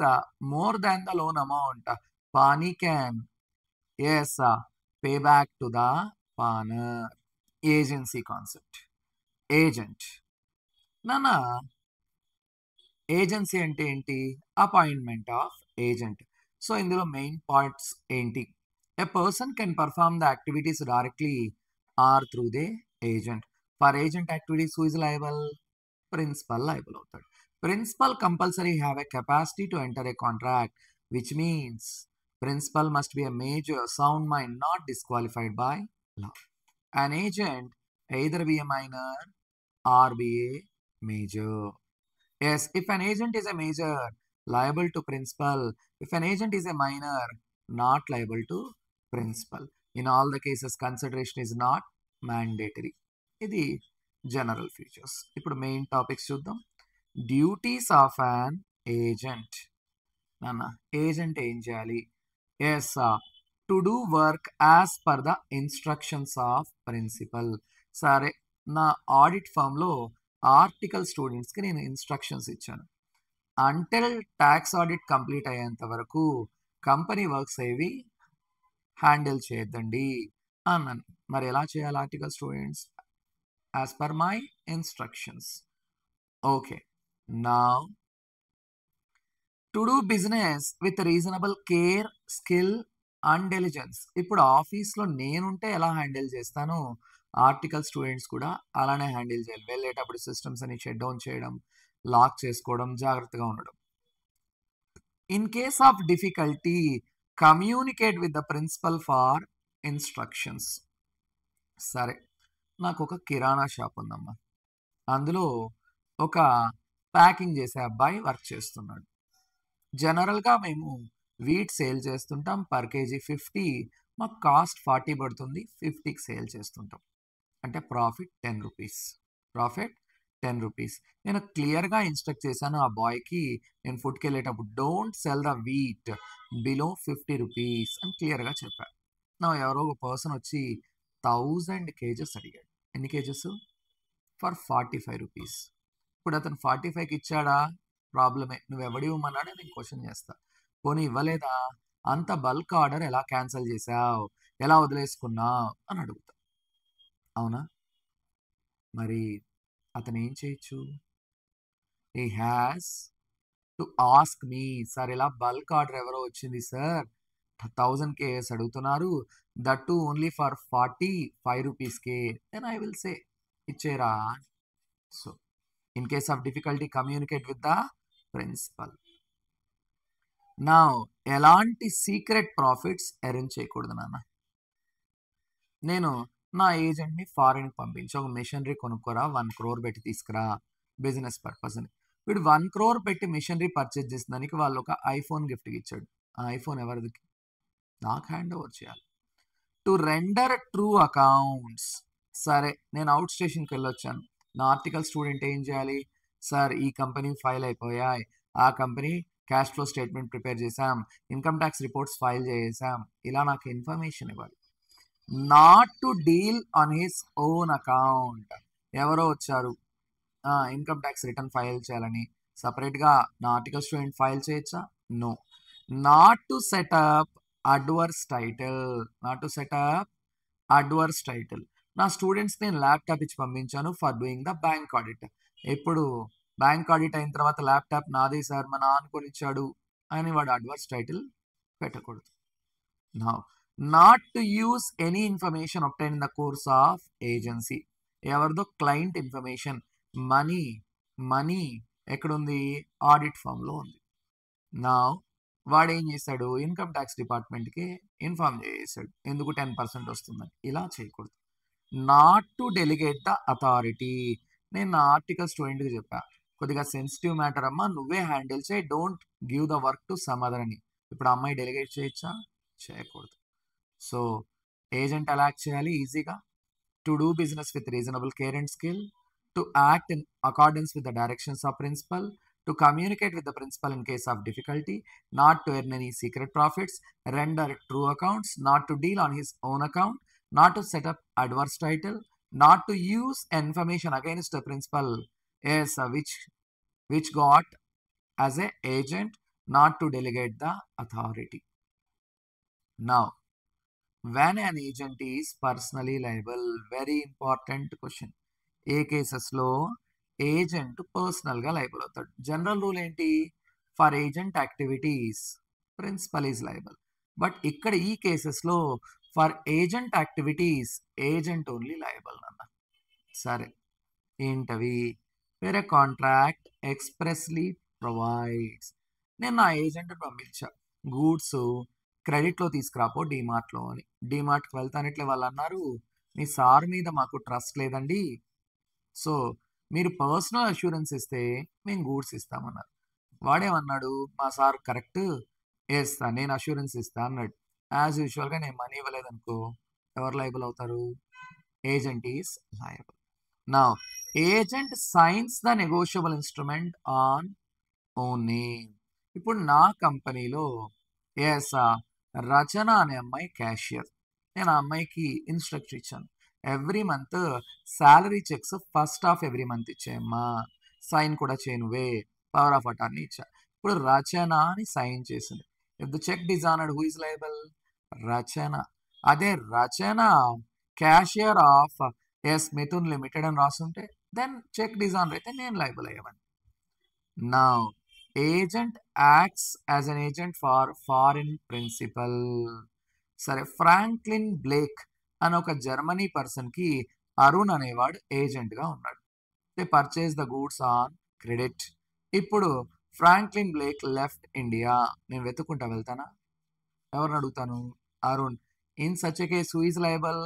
more than the loan amount, Pani can, yes, pay back to the Paner. Agency concept. Agent. Nana, agency అంటే ఏంటి? Appointment of agent. సో ఇందులో మెయిన్ పార్ట్స్ ఏంటి? A person can perform the activities directly or through the agent. For agent activities who is liable? Principal liable అవుతాడు. Principal compulsory have a capacity to enter a contract, which means principal must be a major sound mind not disqualified by law. An agent either be a minor or be a major. Yes, if an agent is a major, liable to principal. If an agent is a minor, not liable to principal. In all the cases, consideration is not mandatory. ఇది general features. ఇప్పుడు మెయిన్ టాపిక్స్ చూద్దాం. Duties of an agent. నాన్న ఏజెంట్ ఏం చేయాలి? Yes, to do work as per the instructions of principal. సరే, నా ఆడిట్ ఫామ్లో ఆర్టికల్ స్టూడెంట్స్కి నేను ఇన్స్ట్రక్షన్స్ ఇచ్చాను. అంటిల్ ట్యాక్స్ ఆడిట్ కంప్లీట్ అయ్యేంత వరకు కంపెనీ వర్క్స్ ఏవి హ్యాండిల్ చేయొద్దండి అన్నాను. మరి ఎలా చేయాలి article students? As per my instructions. Okay, నా to do business with reasonable care, skill and diligence. ఇప్పుడు ఆఫీస్లో నేనుంటే ఎలా హ్యాండిల్ చేస్తానో ఆర్టికల్ స్టూడెంట్స్ కూడా అలానే హ్యాండిల్ చేయాలి. వెళ్ళేటప్పుడు సిస్టమ్స్ అని షట్ డౌన్ చేయడం, లాక్ చేసుకోవడం, జాగ్రత్తగా ఉండడం. In case of difficulty communicate with the principal for instructions. సరే, నాకు ఒక కిరాణా షాప్ ఉందమ్మా. అందులో ఒక ప్యాకింగ్ చేసే అబ్బాయి వర్క్ చేస్తున్నాడు. జనరల్గా మేము వీట్ సేల్ చేస్తుంటాం. పర్ కేజీ 50, మాకు కాస్ట్ 40 పడుతుంది. 50కి సేల్ చేస్తుంటాం. అంటే ప్రాఫిట్ 10 రూపీస్. Profit 10 rupees. నేను క్లియర్గా ఇన్స్ట్రక్ట్ చేశాను ఆ బాయ్కి, నేను ఫుడ్కి వెళ్ళేటప్పుడు don't sell the wheat below 50 rupees అని క్లియర్గా చెప్పాను. నా ఎవరో ఒక పర్సన్ వచ్చి 1000 కేజెస్ అడిగాడు. ఎన్ని కేజెస్? For 45 rupees. ఇప్పుడు అతను 45కి ఇచ్చాడా? ప్రాబ్లమే. నువ్వు ఎవడి ఇవ్వమన్నాడే నేను క్వశ్చన్ చేస్తా. పోనీ ఇవ్వలేదా? అంత బల్క్ ఆర్డర్ ఎలా క్యాన్సిల్ చేసావు, ఎలా వదిలేసుకున్నావు అని అడుగుతా. అవునా? మరి అతను ఏం చేయొచ్చు? He has to ask me, sir ఇలా బల్క్ ఆర్డర్ ఎవరో వచ్చింది సార్, 1000 కేస్ అడుగుతున్నారు, దట్ టు ఓన్లీ ఫర్ 45 రూపీస్కే. దెన్ ఐ విల్ సే ఇచ్చేరా. So in case of difficulty communicate with the principal. నా ఎలాంటి సీక్రెట్ ప్రాఫిట్స్ ఎర్న్ చేయకూడదు నాన్న. నేను నా ఏజెంట్ని ఫారిన్కి పంపించి ఒక మిషనరీ కొనుక్కోరా, 1 crore పెట్టి తీసుకురా బిజినెస్ పర్పస్ అని. వీడు 1 crore పెట్టి మిషనరీ పర్చేజ్ చేసిన దానికి వాళ్ళు ఒక ఐఫోన్ గిఫ్ట్కి ఇచ్చాడు. ఆ ఐఫోన్ ఎవరిది? నాకు హ్యాండ్ ఓవర్ చేయాలి. To render true accounts. సరే, నేను అవుట్ స్టేషన్కి వెళ్ళొచ్చాను. నా ఆర్టికల్ స్టూడెంట్ ఏం చేయాలి? సార్ ఈ కంపెనీ ఫైల్ అయిపోయాయి, ఆ company cash flow statement prepare చేసాం, ఇన్కమ్ ట్యాక్స్ రిపోర్ట్స్ ఫైల్ చేసాం, ఇలా నాకు ఇన్ఫర్మేషన్ ఇవ్వాలి. Not to deal on his own account. ఎవరో వచ్చారు ఇన్కమ్ ట్యాక్స్ రిటర్న్ ఫైల్ చేయాలని, సపరేట్గా నా ఆర్టికల్ స్టూడెంట్ ఫైల్ చేయొచ్చా? No. Not to set up adverse title. Not to set up adverse title. నా స్టూడెంట్స్ నేను ల్యాప్టాప్ ఇచ్చి పంపించాను for doing the bank audit. ఎప్పుడు బ్యాంక్ ఆడిట్ అయిన తర్వాత ల్యాప్టాప్ నాదే సార్, మా నాన్న కొనిచ్చాడు అని వాడు అడ్వర్స్ టైటిల్ పెట్టకూడదు. నా not to use any information obtained in the course of agency. ఎవరిదో క్లయింట్ ఇన్ఫర్మేషన్, మనీ ఎక్కడుంది? ఆడిట్ ఫామ్లో ఉంది. నా వాడు ఏం చేశాడు? ఇన్కమ్ ట్యాక్స్ డిపార్ట్మెంట్కి ఇన్ఫార్మ్ చేసాడు, ఎందుకు 10% వస్తుందని. ఇలా చేయకూడదు. Not to delegate the authority. నేను నా ఆర్టికల్ స్టూడెంట్కి చెప్పా, కొద్దిగా సెన్సిటివ్ మ్యాటర్ అమ్మా, నువ్వే హ్యాండిల్ చేయి, don't give the work to some other అని. ఇప్పుడు అమ్మాయి డెలిగేట్ చేయొచ్చా? చేయకూడదు. సో ఏజెంట్ ఎలా యాక్ట్ చేయాలి? ఈజీగా to do business with reasonable care and skill, to act in accordance with the directions of principal, to communicate with the principal in case of difficulty, not to earn any secret profits, render true accounts, not to deal on his own account, not to set up adverse title, not to use information against the principal Yes, which got as a agent not to delegate the authority. Now, when an agent is personally liable, very important question. ఏ కేసెస్లో ఏజెంట్ పర్సనల్గా లైబుల్ అవుతాడు? జనరల్ రూల్ ఏంటి? For agent activities principal is liable. But ఇక్కడ ఈ కేసెస్లో for agent activities agent only liable అన్న. సరే, ఏంటవి? వేరే కాంట్రాక్ట్ ఎక్స్ప్రెస్లీ ప్రొవైడ్స్. నేను నా ఏజెంట్ పంపించా, గూడ్స్ క్రెడిట్లో తీసుకురాపో డీమార్ట్లో అని. డీమార్ట్కి వెళ్తానట్లే వాళ్ళు అన్నారు, మీ సార్ మీద మాకు ట్రస్ట్ లేదండి, సో మీరు పర్సనల్ అష్యూరెన్స్ ఇస్తే మేము గూడ్స్ ఇస్తామన్నారు. వాడేమన్నాడు, మా సార్ కరెక్ట్, వేస్తా, నేను అష్యూరెన్స్ ఇస్తా అన్నాడు. యాజ్ యూజువల్గా నేను మనీ ఇవ్వలేదనుకో, ఎవరు లైబుల్ అవుతారు? Agent is liable. Now agent science the negotiable instrument on own name. ఇప్పుడు నా కంపెనీలో రచన అనే అమ్మాయి క్యాషియర్. నేను ఆ అమ్మాయికి ఇన్స్ట్రక్షన్ ఇచ్చాను, every month salary cheques first of every month ఇచ్చేయమ్మా, సైన్ కూడా చేయనువే, పవర్ ఆఫ్ అటార్నీ ఇచ్చా. ఇప్పుడు రచన అని సైన్ చేసింది. If the cheque dishonoured, who is liable? Rachana. అదే Rachana cashier of Mithun limited అని రాస్తుంటే దెన్ చెక్ డిజానర్ అయితే నేను లైబుల్ అయ్యేవాడిని. Now agent acts as an agent for foreign principal. సరే, ఫ్రాంక్లిన్ బ్లేక్ అని ఒక జర్మనీ పర్సన్కి అరుణ్ అనేవాడు ఏజెంట్గా ఉన్నాడు. They purchase the goods on credit. ఇప్పుడు ఫ్రాంక్లిన్ బ్లేక్ లెఫ్ట్ ఇండియా. నేను వెతుక్కుంటా వెళ్తానా? ఎవరిని అడుగుతాను? Arun. In such a case who is liable?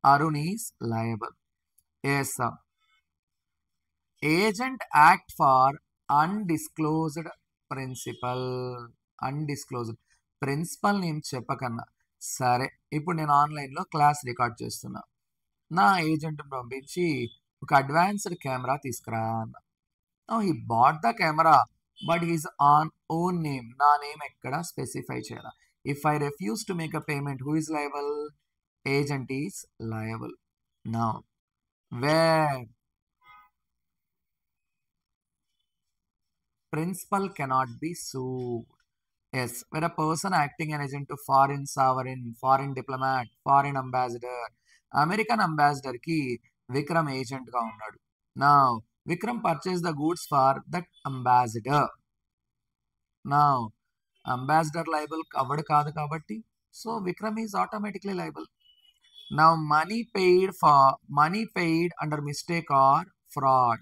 Arun is liable. Yes, agent act for undisclosed principal. Undisclosed principal name చెప్పకన్నా. సరే, ఇప్పుడు నేను ఆన్లైన్లో క్లాస్ రికార్డ్ చేస్తున్నా. నా ఏజెంట్ని పంపించి ఒక అడ్వాన్స్డ్ కెమెరా తీసుకురా అన్న. He bought the camera but he's on own name. నా నేమ్ ఎక్కడ స్పెసిఫై చేయాలి. If I refuse to make a payment, who is liable? Agent is liable. Now where principal cannot be sued. Yes, where a person acting an agent to foreign sovereign, foreign diplomat, foreign ambassador. American ambassador ki Vikram agent ga unnadu. Now, Vikram purchased the goods for that ambassador. Now, ambassador liable covered kaadu kabatti, so Vikram is automatically liable. Now, money paid under mistake or fraud.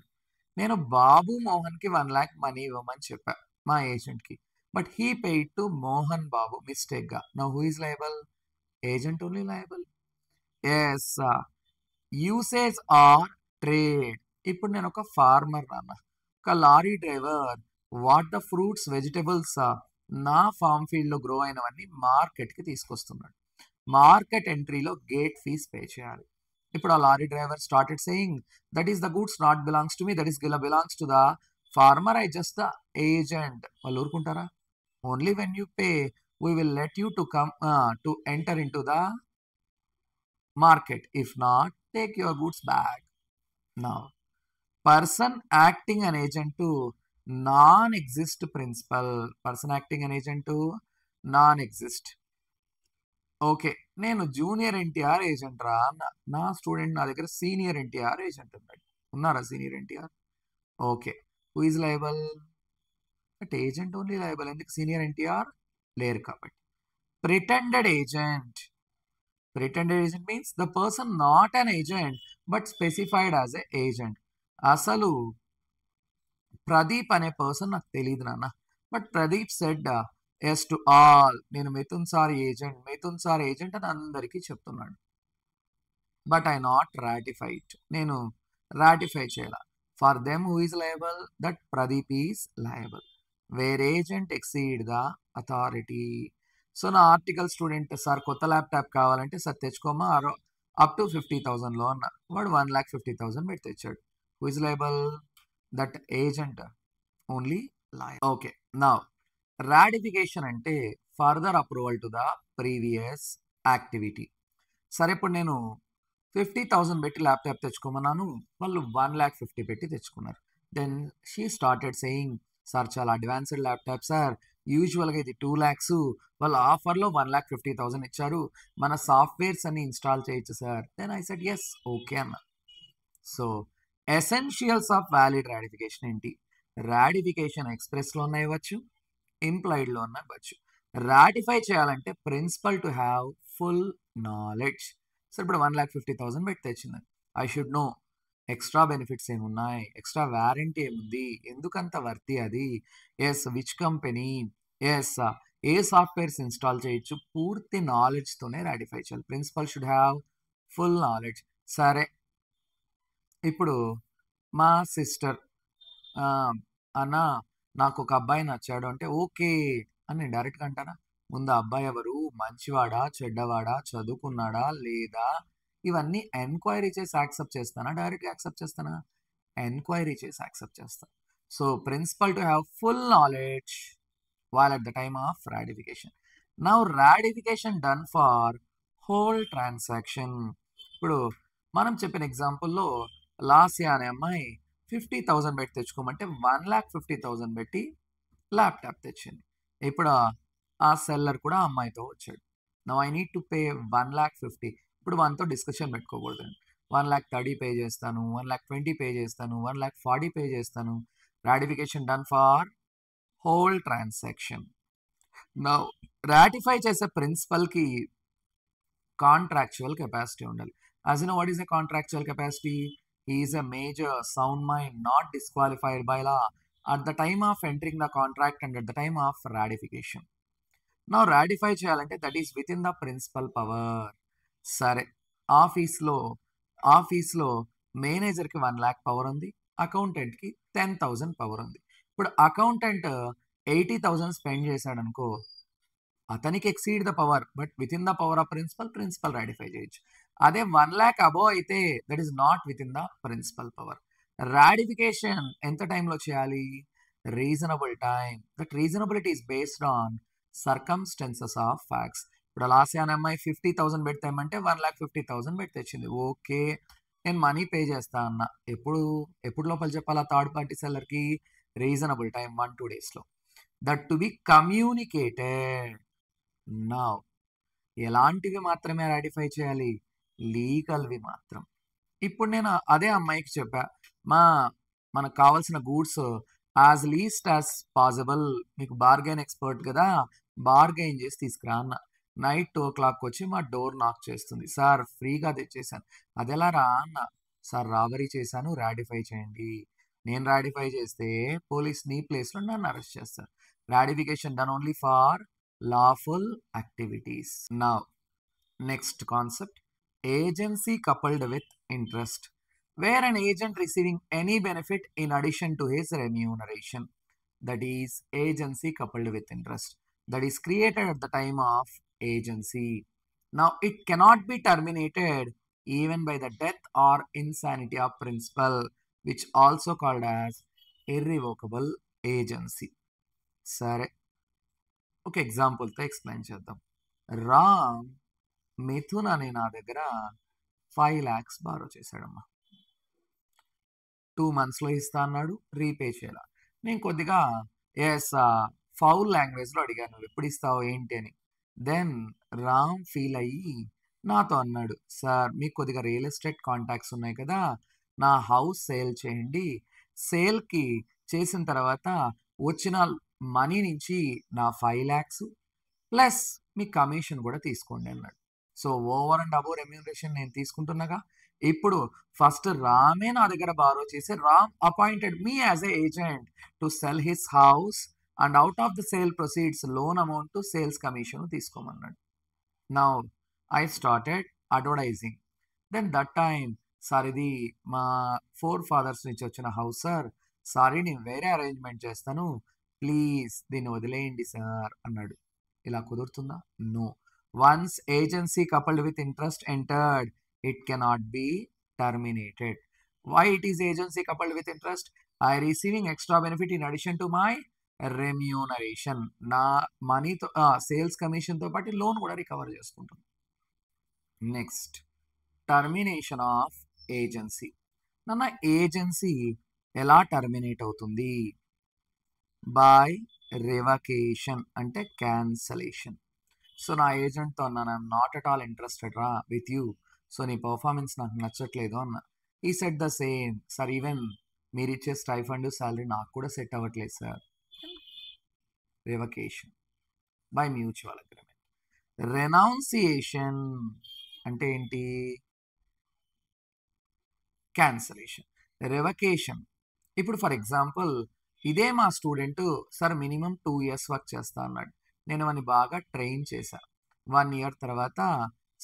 నేను బాబు మోహన్కి 1 lakh మనీ ఇవ్వమని చెప్పా మా ఏజెంట్కి, but he paid to Mohan Babu మిస్టేక్గా. Now who is liable? Agent only liable. Yes, usage or trade. ఇప్పుడు నేను ఒక ఫార్మర్ నాన్న, ఒక lorry driver what the fruits vegetables నా ఫార్మ్ ఫీల్డ్లో గ్రో అయినవన్నీ మార్కెట్కి తీసుకొస్తున్నాడు. మార్కెట్ ఎంట్రీలో గేట్ ఫీజ్ పే చేయాలి. ఇప్పుడు ఆ lorry driver started saying that is the goods not belongs to me, that is belongs to the farmer, I just the agent. వాళ్ళు ఊరుకుంటారా? Only when you pay we will let you to come to enter in to the market. If not, take your goods back. Now person acting an agent to non exist principal. Person acting an agent to non exist. Okay, నేను జూనియర్ ఎన్టీఆర్ ఏజెంట్ రా అన్న. నా స్టూడెంట్ నా దగ్గర సీనియర్ ఎన్టీఆర్ ఏజెంట్ ఉన్నాడు. ఉన్నారా senior NTR? Okay, who is liable? But agent only liable. ఎందుకు? సీనియర్ ఎన్టీఆర్ లేరు కాబట్టి. Pretended agent. Pretended agent means the person not an agent but specified as a agent. అసలు ప్రదీప్ అనే పర్సన్ నాకు తెలియదు నాన్న, but Pradeep said yes to all. నేను మిథున్ సార్ ఏజెంట్ అని అందరికీ చెప్తున్నాడు. But I not ratified. నేను రాటిఫై చేయాల. For them who is liable? That Pradeep is liable. Wear agent exceed the authority. So నా ఆర్టికల్ స్టూడెంట్, సార్ కొత్త ల్యాప్టాప్ కావాలంటే సార్ తెచ్చుకోమా అప్ టు 50,000లో అన్న. వాడు 1,50,000 పెట్టి తెచ్చాడు. Who is liable? That agent only liable. Okay, now ratification అంటే further approval to the previous activity. సరే, ఇప్పుడు నేను 50,000 పెట్టి ల్యాప్టాప్ తెచ్చుకోమన్నాను, వాళ్ళు 1,50,000 పెట్టి తెచ్చుకున్నారు. Then she started saying, sir చాలా అడ్వాన్స్డ్ ల్యాప్టాప్ సార్, యూజువల్గా ఇది 2 lakhs, వాళ్ళు ఆఫర్లో 1,50,000 ఇచ్చారు, మన సాఫ్ట్వేర్స్ అన్ని ఇన్స్టాల్ చేయొచ్చు sir. Then I said yes okay అన్న. So essentials of valid ratification ఏంటి? రాటిఫికేషన్ ఎక్స్ప్రెస్లో ఉన్న ఇవ్వచ్చు, ఇంప్లాయిడ్లో ఉన్న ఇవ్వచ్చు. రాటిఫై చేయాలంటే principal to have full knowledge. So ఇప్పుడు 1,50,000 పెట్టి తెచ్చింది, I should know extra benefits ఏమున్నాయి, ఎక్స్ట్రా వారంటీ ఏముంది, ఎందుకంత వర్తి అది, yes which company, yes a softwares install చేయొచ్చు, పూర్తి నాలెడ్జ్తోనే రాటిఫై చేయాలి. Principal should have full knowledge. సరే ఇప్పుడు మా సిస్టర్ అన్న నాకు ఒక అబ్బాయి నచ్చాడు అంటే ఓకే అని నేను డైరెక్ట్గా అంటానా? ముందు ఆ అబ్బాయి ఎవరు, మంచివాడా చెడ్డవాడా, చదువుకున్నాడా లేదా, ఇవన్నీ ఎంక్వైరీ చేసి యాక్సెప్ట్ చేస్తానా, డైరెక్ట్గా యాక్సెప్ట్ చేస్తానా? ఎంక్వైరీ చేసి యాక్సెప్ట్ చేస్తాను. So principal to have full knowledge while at the time of ratification. Now ratification done for whole transaction. ఇప్పుడు మనం చెప్పిన ఎగ్జాంపుల్లో లాస్యా అనే అమ్మాయి 50,000 పెట్టి తెచ్చుకోమంటే 1,50,000 పెట్టి ల్యాప్టాప్ తెచ్చింది. ఇప్పుడు ఆ సెల్లర్ కూడా ఆ అమ్మాయితో వచ్చాడు. Now I need to pay 1,50,000. ఇప్పుడు మనతో డిస్కషన్ పెట్టుకోకూడదు. 1,30,000 పే చేస్తాను, 1,20,000 పే చేస్తాను, 1,40,000 పే చేస్తాను. Ratification done for whole transaction. Now ratify చేసే ప్రిన్సిపల్కి కాంట్రాక్చువల్ కెపాసిటీ ఉండాలి. As you know what is a contractual capacity? He is a major sound mind not disqualified by law at the time of entering the contract and at the time of ratification. Now ratify చేయాలంటే that is with in the principal power. సరే ఆఫీస్లో మేనేజర్కి 1,00,000 పవర్ ఉంది, అకౌంటెంట్కి 10,000 పవర్ ఉంది. ఇప్పుడు అకౌంటెంట్ 80,000 స్పెండ్ చేశాడు అనుకో, అతనికి exceed the power, but with in the power of principal ratify చేయొచ్చు. అదే 1,00,000 అబోవ్ అయితే that is not with in the principal power. Ratification ఎంత టైంలో చేయాలి? Reasonable time. That reasonability is based on circumstances of facts. ఇప్పుడు లాస్యా అనే అమ్మాయి 50,000 పెడతామంటే 1,50,000 పెట్టి తెచ్చింది. ఓకే నేను మనీ పే చేస్తా అన్న. ఎప్పుడు లోపల చెప్పాలా థర్డ్ పార్టీ సెల్లర్కి? రీజనబుల్ టైం 1-2 డేస్లో. That to be communicated. Now ఎలాంటివి మాత్రమే రాటిఫై చేయాలి? లీగల్వి మాత్రం. ఇప్పుడు నేను అదే అమ్మాయికి చెప్పా, మనకు కావాల్సిన goods as least as possible, మీకు బార్గెన్ ఎక్స్పర్ట్ కదా, బార్గెన్ చేసి తీసుకురా అన్న. నైట్ 2 o'clock వచ్చి మా డోర్ నాక్ చేస్తుంది, సార్ ఫ్రీగా తెచ్చేసాను. అదెలా రా అన్న. సార్ రాబరీ చేశాను, రాటిఫై చేయండి. నేను రాటిఫై చేస్తే పోలీస్ నీ ప్లేస్లో నన్ను అరెస్ట్ చేస్తారు. Ratification done only for lawful activities. Now next concept, agency coupled with interest, where an agent receiving any benefit in addition to his remuneration, that is agency coupled with interest, that is created at the time of agency. Now it cannot be terminated even by the death or insanity of principal, which also called as irrevocable agency. సరే ఒక ఎగ్జాంపుల్తో ఎక్స్ప్లెయిన్ చేద్దాం. రామ్ మిథున్ అనే నా దగ్గర 5 lakhs బారో చేశాడమ్మా. 2 monthsలో ఇస్తా అన్నాడు, రీపే చేయాల. నేను కొద్దిగా ఫౌల్ లాంగ్వేజ్లో అడిగాను, నువ్వు ఎప్పుడు ఇస్తావు ఏంటి అని. దెన్ రామ్ ఫీల్ అయ్యి నాతో అన్నాడు, సార్ మీకు కొద్దిగా రియల్ ఎస్టేట్ కాంటాక్ట్స్ ఉన్నాయి కదా, నా హౌస్ సేల్ చేయండి, సేల్కి చేసిన తర్వాత వచ్చిన మనీ నుంచి నా 5 lakhs ప్లస్ మీ కమిషన్ కూడా తీసుకోండి అన్నాడు. So over and above remuneration నేను తీసుకుంటున్నాగా. ఇప్పుడు ఫస్ట్ రామే నా దగ్గర బారో చేసి, Ram appointed me as a agent to sell his house and out of the sale proceeds loan amount sales commission తీసుకోమన్నాడు. Now I started advertising. Then that time, sir ఇది మా 4 fathers నుంచి వచ్చిన హౌస్ సార్, సారీ నేను వేరే అరేంజ్మెంట్ చేస్తాను, ప్లీజ్ దీన్ని వదిలేయండి సార్ అన్నాడు. ఇలా కుదురుతుందా? No. Once agency coupled with interest entered, it cannot be terminated. Why it is agency coupled with interest? I receiving extra benefit in addition to my remuneration. నా మనీతో సేల్స్ కమిషన్తో పాటు లోన్ కూడా రికవర్ చేసుకుంటాం. Next, termination of agency. నన్న ఏజెన్సీ ఎలా టర్మినేట్ అవుతుంది? బై రివకేషన్ అంటే క్యాన్సలేషన్. సో నా ఏజెంట్తో అన్నాను, I'm not at all interested రా విత్ యూ. సో నీ పర్ఫార్మెన్స్ నాకు నచ్చట్లేదు అన్న. He said the same sir, even మీరు ఇచ్చే స్టైఫండ్ శాలరీ నాకు కూడా సెట్ అవ్వట్లేదు సార్. Revocation by mutual agreement. Renunciation అంటే ఏంటి? క్యాన్సలేషన్. రివకేషన్ ఇప్పుడు ఫర్ ఎగ్జాంపుల్ ఇదే మా student sir minimum 2 years work చేస్తా అన్నాడు. నేను వాడిని బాగా ట్రైన్ చేశాను. 1 year తర్వాత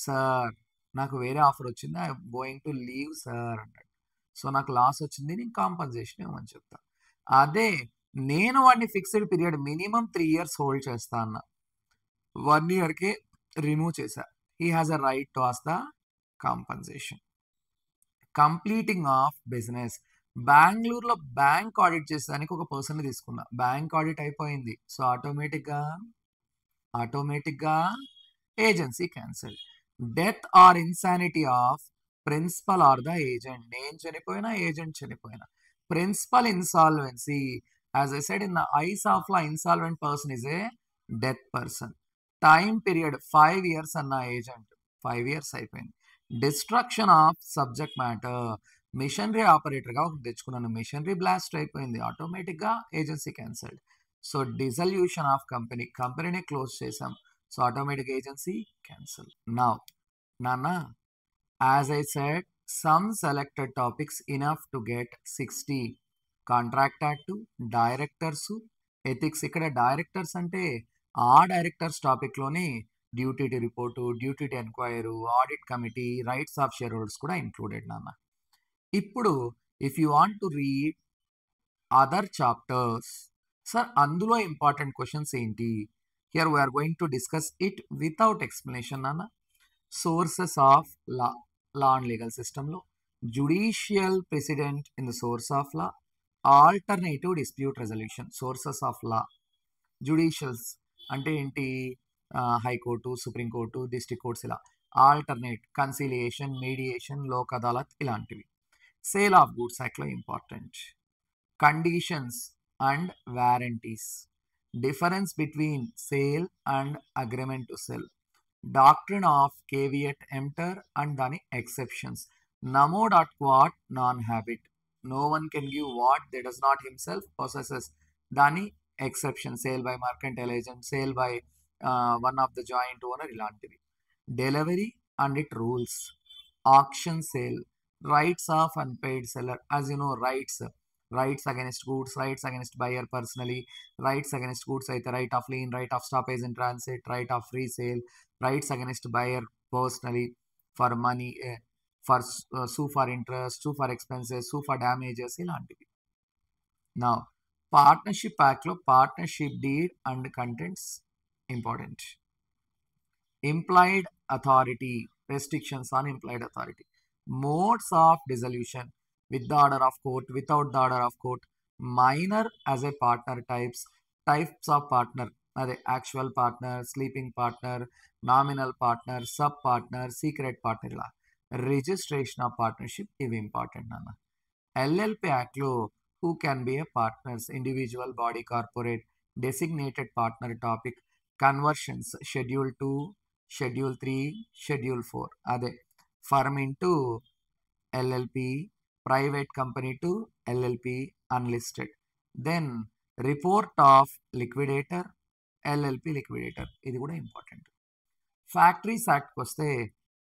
సార్ నాకు వేరే ఆఫర్ వచ్చింది, I going to leave sir అన్నాడు. సో నాకు లాస్ వచ్చింది, నేను కాంపన్సేషన్ ఇవ్వమని చెప్తా. అదే నేను వాడిని fixed period minimum 3 years hold చేస్తా అన్న, 1 yearకే రిమూవ్ చేశా. He has a right to ask the compensation. Completing of business. బెంగళూరులో బ్యాంక్ ఆడిట్ చేసేదానికి ఒక పర్సన్ తీసుకున్నా, బ్యాంక్ ఆడిట్ అయిపోయింది. సో ఆటోమేటిక్గా agency cancel. Death or insanity of principal or the agent. నేను చనిపోయినా ఏజెంట్ చనిపోయినా. Principal insolvency, as I said in the eyes of law insolvent person is a death person. Time period 5 years అన్న ఏజెంట్, 5 years అయిపోయింది. Destruction of subject matter. Machinery ఆపరేటర్గా ఒకటి తెచ్చుకున్నాను, మిషనరీ బ్లాస్ట్ అయిపోయింది, ఆటోమేటిక్గా agency cancelled. So dissolution of కంపెనీనే క్లోజ్ చేసాం, so automatic agency cancel. Now నాన్న, as I said some selected topics enough to get 60. Contract act, directors, ethics. ఇక్కడ డైరెక్టర్స్ అంటే ఆ directors టాపిక్లోనే duty to report, duty to enquire, audit committee, rights of shareholders కూడా ఇంక్లూడెడ్ నాన్న. ఇప్పుడు if you want to read other chapters, sir అందులో ఇంపార్టెంట్ క్వశ్చన్స్ ఏంటి? Here we are going to discuss it without explanation నాన్న. Sources of law, law and legal సిస్టంలో judicial precedent in the source of law, alternative dispute resolution. Sources of law, judicials అంటే ఏంటి? హైకోర్టు, సుప్రీంకోర్టు, డిస్ట్రిక్ట్ కోర్ట్స్, ఇలా. Alternate conciliation, mediation, Lok Adalat ఇలాంటివి. సేల్ ఆఫ్ గూడ్స్ యాక్ట్లో important. Conditions and warranties, difference between sale and agreement to sell, doctrine of caveat emptor and దాని ఎక్సెప్షన్స్. నమో డాట్ క్వాట్ నాన్ హ్యాబిట్, no one can give what they does not himself possesses, దాని exception. Sale by mercantile agent, sale by one of the joint owner, ఇలాంటివి. Delivery and it rules, auction sale, rights of unpaid seller. As you know rights against goods, rights against buyer personally, rights against goods అయితే right of lien, right of stoppage in transit, right of free sale, rights against buyer personally for money, for sue for interest, sue for expenses, sue for damages, ఇలాంటివి. నా పార్ట్నర్షిప్ యాక్ట్లో partnership deed and contents important. Implied authority, restrictions on implied authority. Modes of dissolution, with the order of court, without the order of court. Minor as a partner types of partner, అదే actual partner, sleeping partner, nominal partner, sub partner, secret partner, ఇలా. రిజిస్ట్రేషన్ ఆఫ్ పార్ట్నర్షిప్, ఇవి ఇంపార్టెంట్ అన్న. ఎల్ఎల్పి యాక్ట్లో who can be a partners, individual, body, corporate, designated partner topic, conversions, schedule 2, schedule 3, schedule 4, అదే firm into LLP, private company to LLP, unlisted. Then report of liquidator, LLP liquidator, ఇది కూడా ఇంపార్టెంట్. ఫ్యాక్టరీస్ యాక్ట్కి వస్తే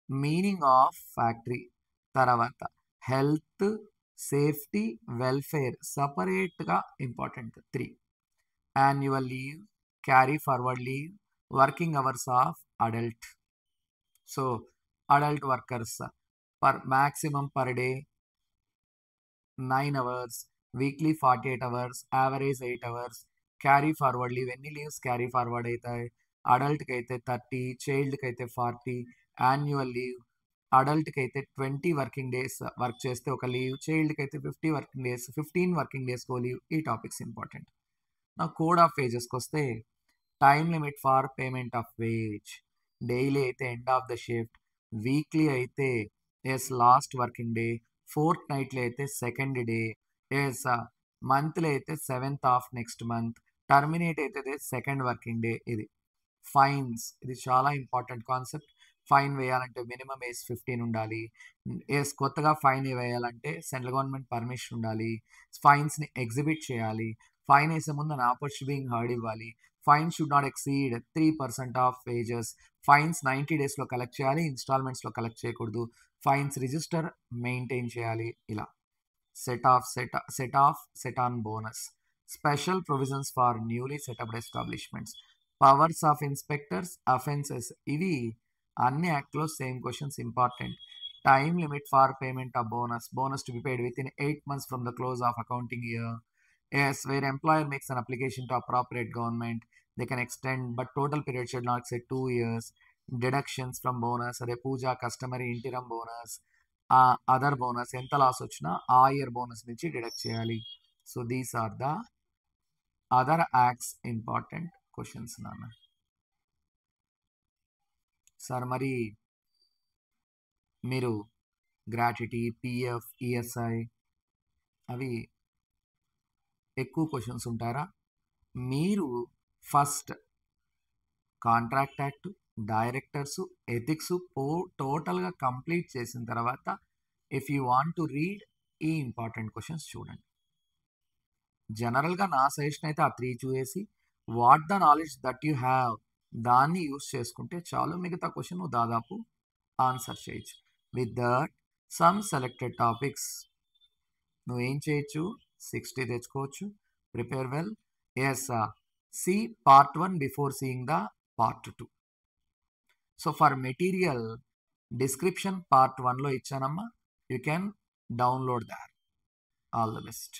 మీనింగ్ ఆఫ్ ఫ్యాక్టరీ, తర్వాత హెల్త్, సేఫ్టీ, వెల్ఫేర్ సపరేట్గా important 3. Annual leave, carry forward leave, working hours of adult. So adult workers per maximum per day 9 hours, weekly 48 hours, average 8 hours. Carry forward leave, ఎన్ని లీవ్స్ క్యారీ ఫార్వర్డ్ అవుతాయి? అడల్ట్కి అయితే 30, చైల్డ్కి అయితే 40. యాన్యువల్ లీవ్, అడల్ట్కి అయితే 20 వర్కింగ్ డేస్ వర్క్ చేస్తే ఒక లీవ్, చైల్డ్కి అయితే 50 వర్కింగ్ డేస్, 15 వర్కింగ్ డేస్కి లీవ్. ఈ టాపిక్స్ ఇంపార్టెంట్. నా కోడ్ ఆఫ్ వేజెస్కి వస్తే time limit for payment of wage, daily అయితే end of the shift, weekly అయితే as last working day, fortnightly అయితే సెకండ్ డే, ఎస్ మంత్లీ అయితే 7th of next month, terminate అయితే సెకండ్ వర్కింగ్ డే. ఇది ఫైన్స్, ఇది చాలా ఇంపార్టెంట్ కాన్సెప్ట్. ఫైన్ వేయాలంటే మినిమం ఏజ్ 15 ఉండాలి. కొత్తగా ఫైన్ వేయాలంటే సెంట్రల్ గవర్నమెంట్ పర్మిషన్ ఉండాలి. ఫైన్స్ని ఎగ్జిబిట్ చేయాలి. ఫైన్ వేసే ముందు అన్ ఆపర్చునిటీ బీయింగ్ హర్డ్ ఇవ్వాలి. Fine should not exceed 3% of wages. Fines 90 డేస్లో కలెక్ట్ చేయాలి, ఇన్స్టాల్మెంట్స్లో కలెక్ట్ చేయకూడదు. ఫైన్స్ రిజిస్టర్ మెయింటైన్ చేయాలి. ఇలా set on bonus, special provisions for newly setupped establishments, powers of inspectors, offences. ఇవి అన్ని యాక్ట్లో same questions important. Time limit for payment of bonus to be paid within 8 months from the close of accounting year. Yes, where employer makes an application to appropriate government, they can extend, but total period should not exceed 2 years. Deductions from bonus, అదే Puja, customary, interim bonus, other bonus, ఎంత లాస్ వచ్చినా ఆ ఇయర్ బోనస్ నుంచి డిడక్ట్ చేయాలి. So these are the other acts important questions నాన్న. సార్ మరి మీరు గ్రాట్యుటీ, పిఎఫ్, ఈఎస్ఐ అవి ఎక్కువ క్వశ్చన్స్ ఉంటారా? మీరు first contract act, directors, ethics టోటల్గా కంప్లీట్ చేసిన తర్వాత if you want to read ఈ ఇంపార్టెంట్ క్వశ్చన్స్ చూడండి. జనరల్గా నా సజెషన్ అయితే ఆ 3 చూసేసి what the knowledge that you have దాన్ని యూస్ చేసుకుంటే చాలు, మిగతా క్వశ్చన్ నువ్వు దాదాపు ఆన్సర్ చేయొచ్చు. With that some selected topics నువ్వేం చేయొచ్చు, 60 తెచ్చుకోవచ్చు. Prepare well. S C part 1 before seeing the part 2. So for material description part 1లో ఇచ్చానమ్మా, you can download that. All the best.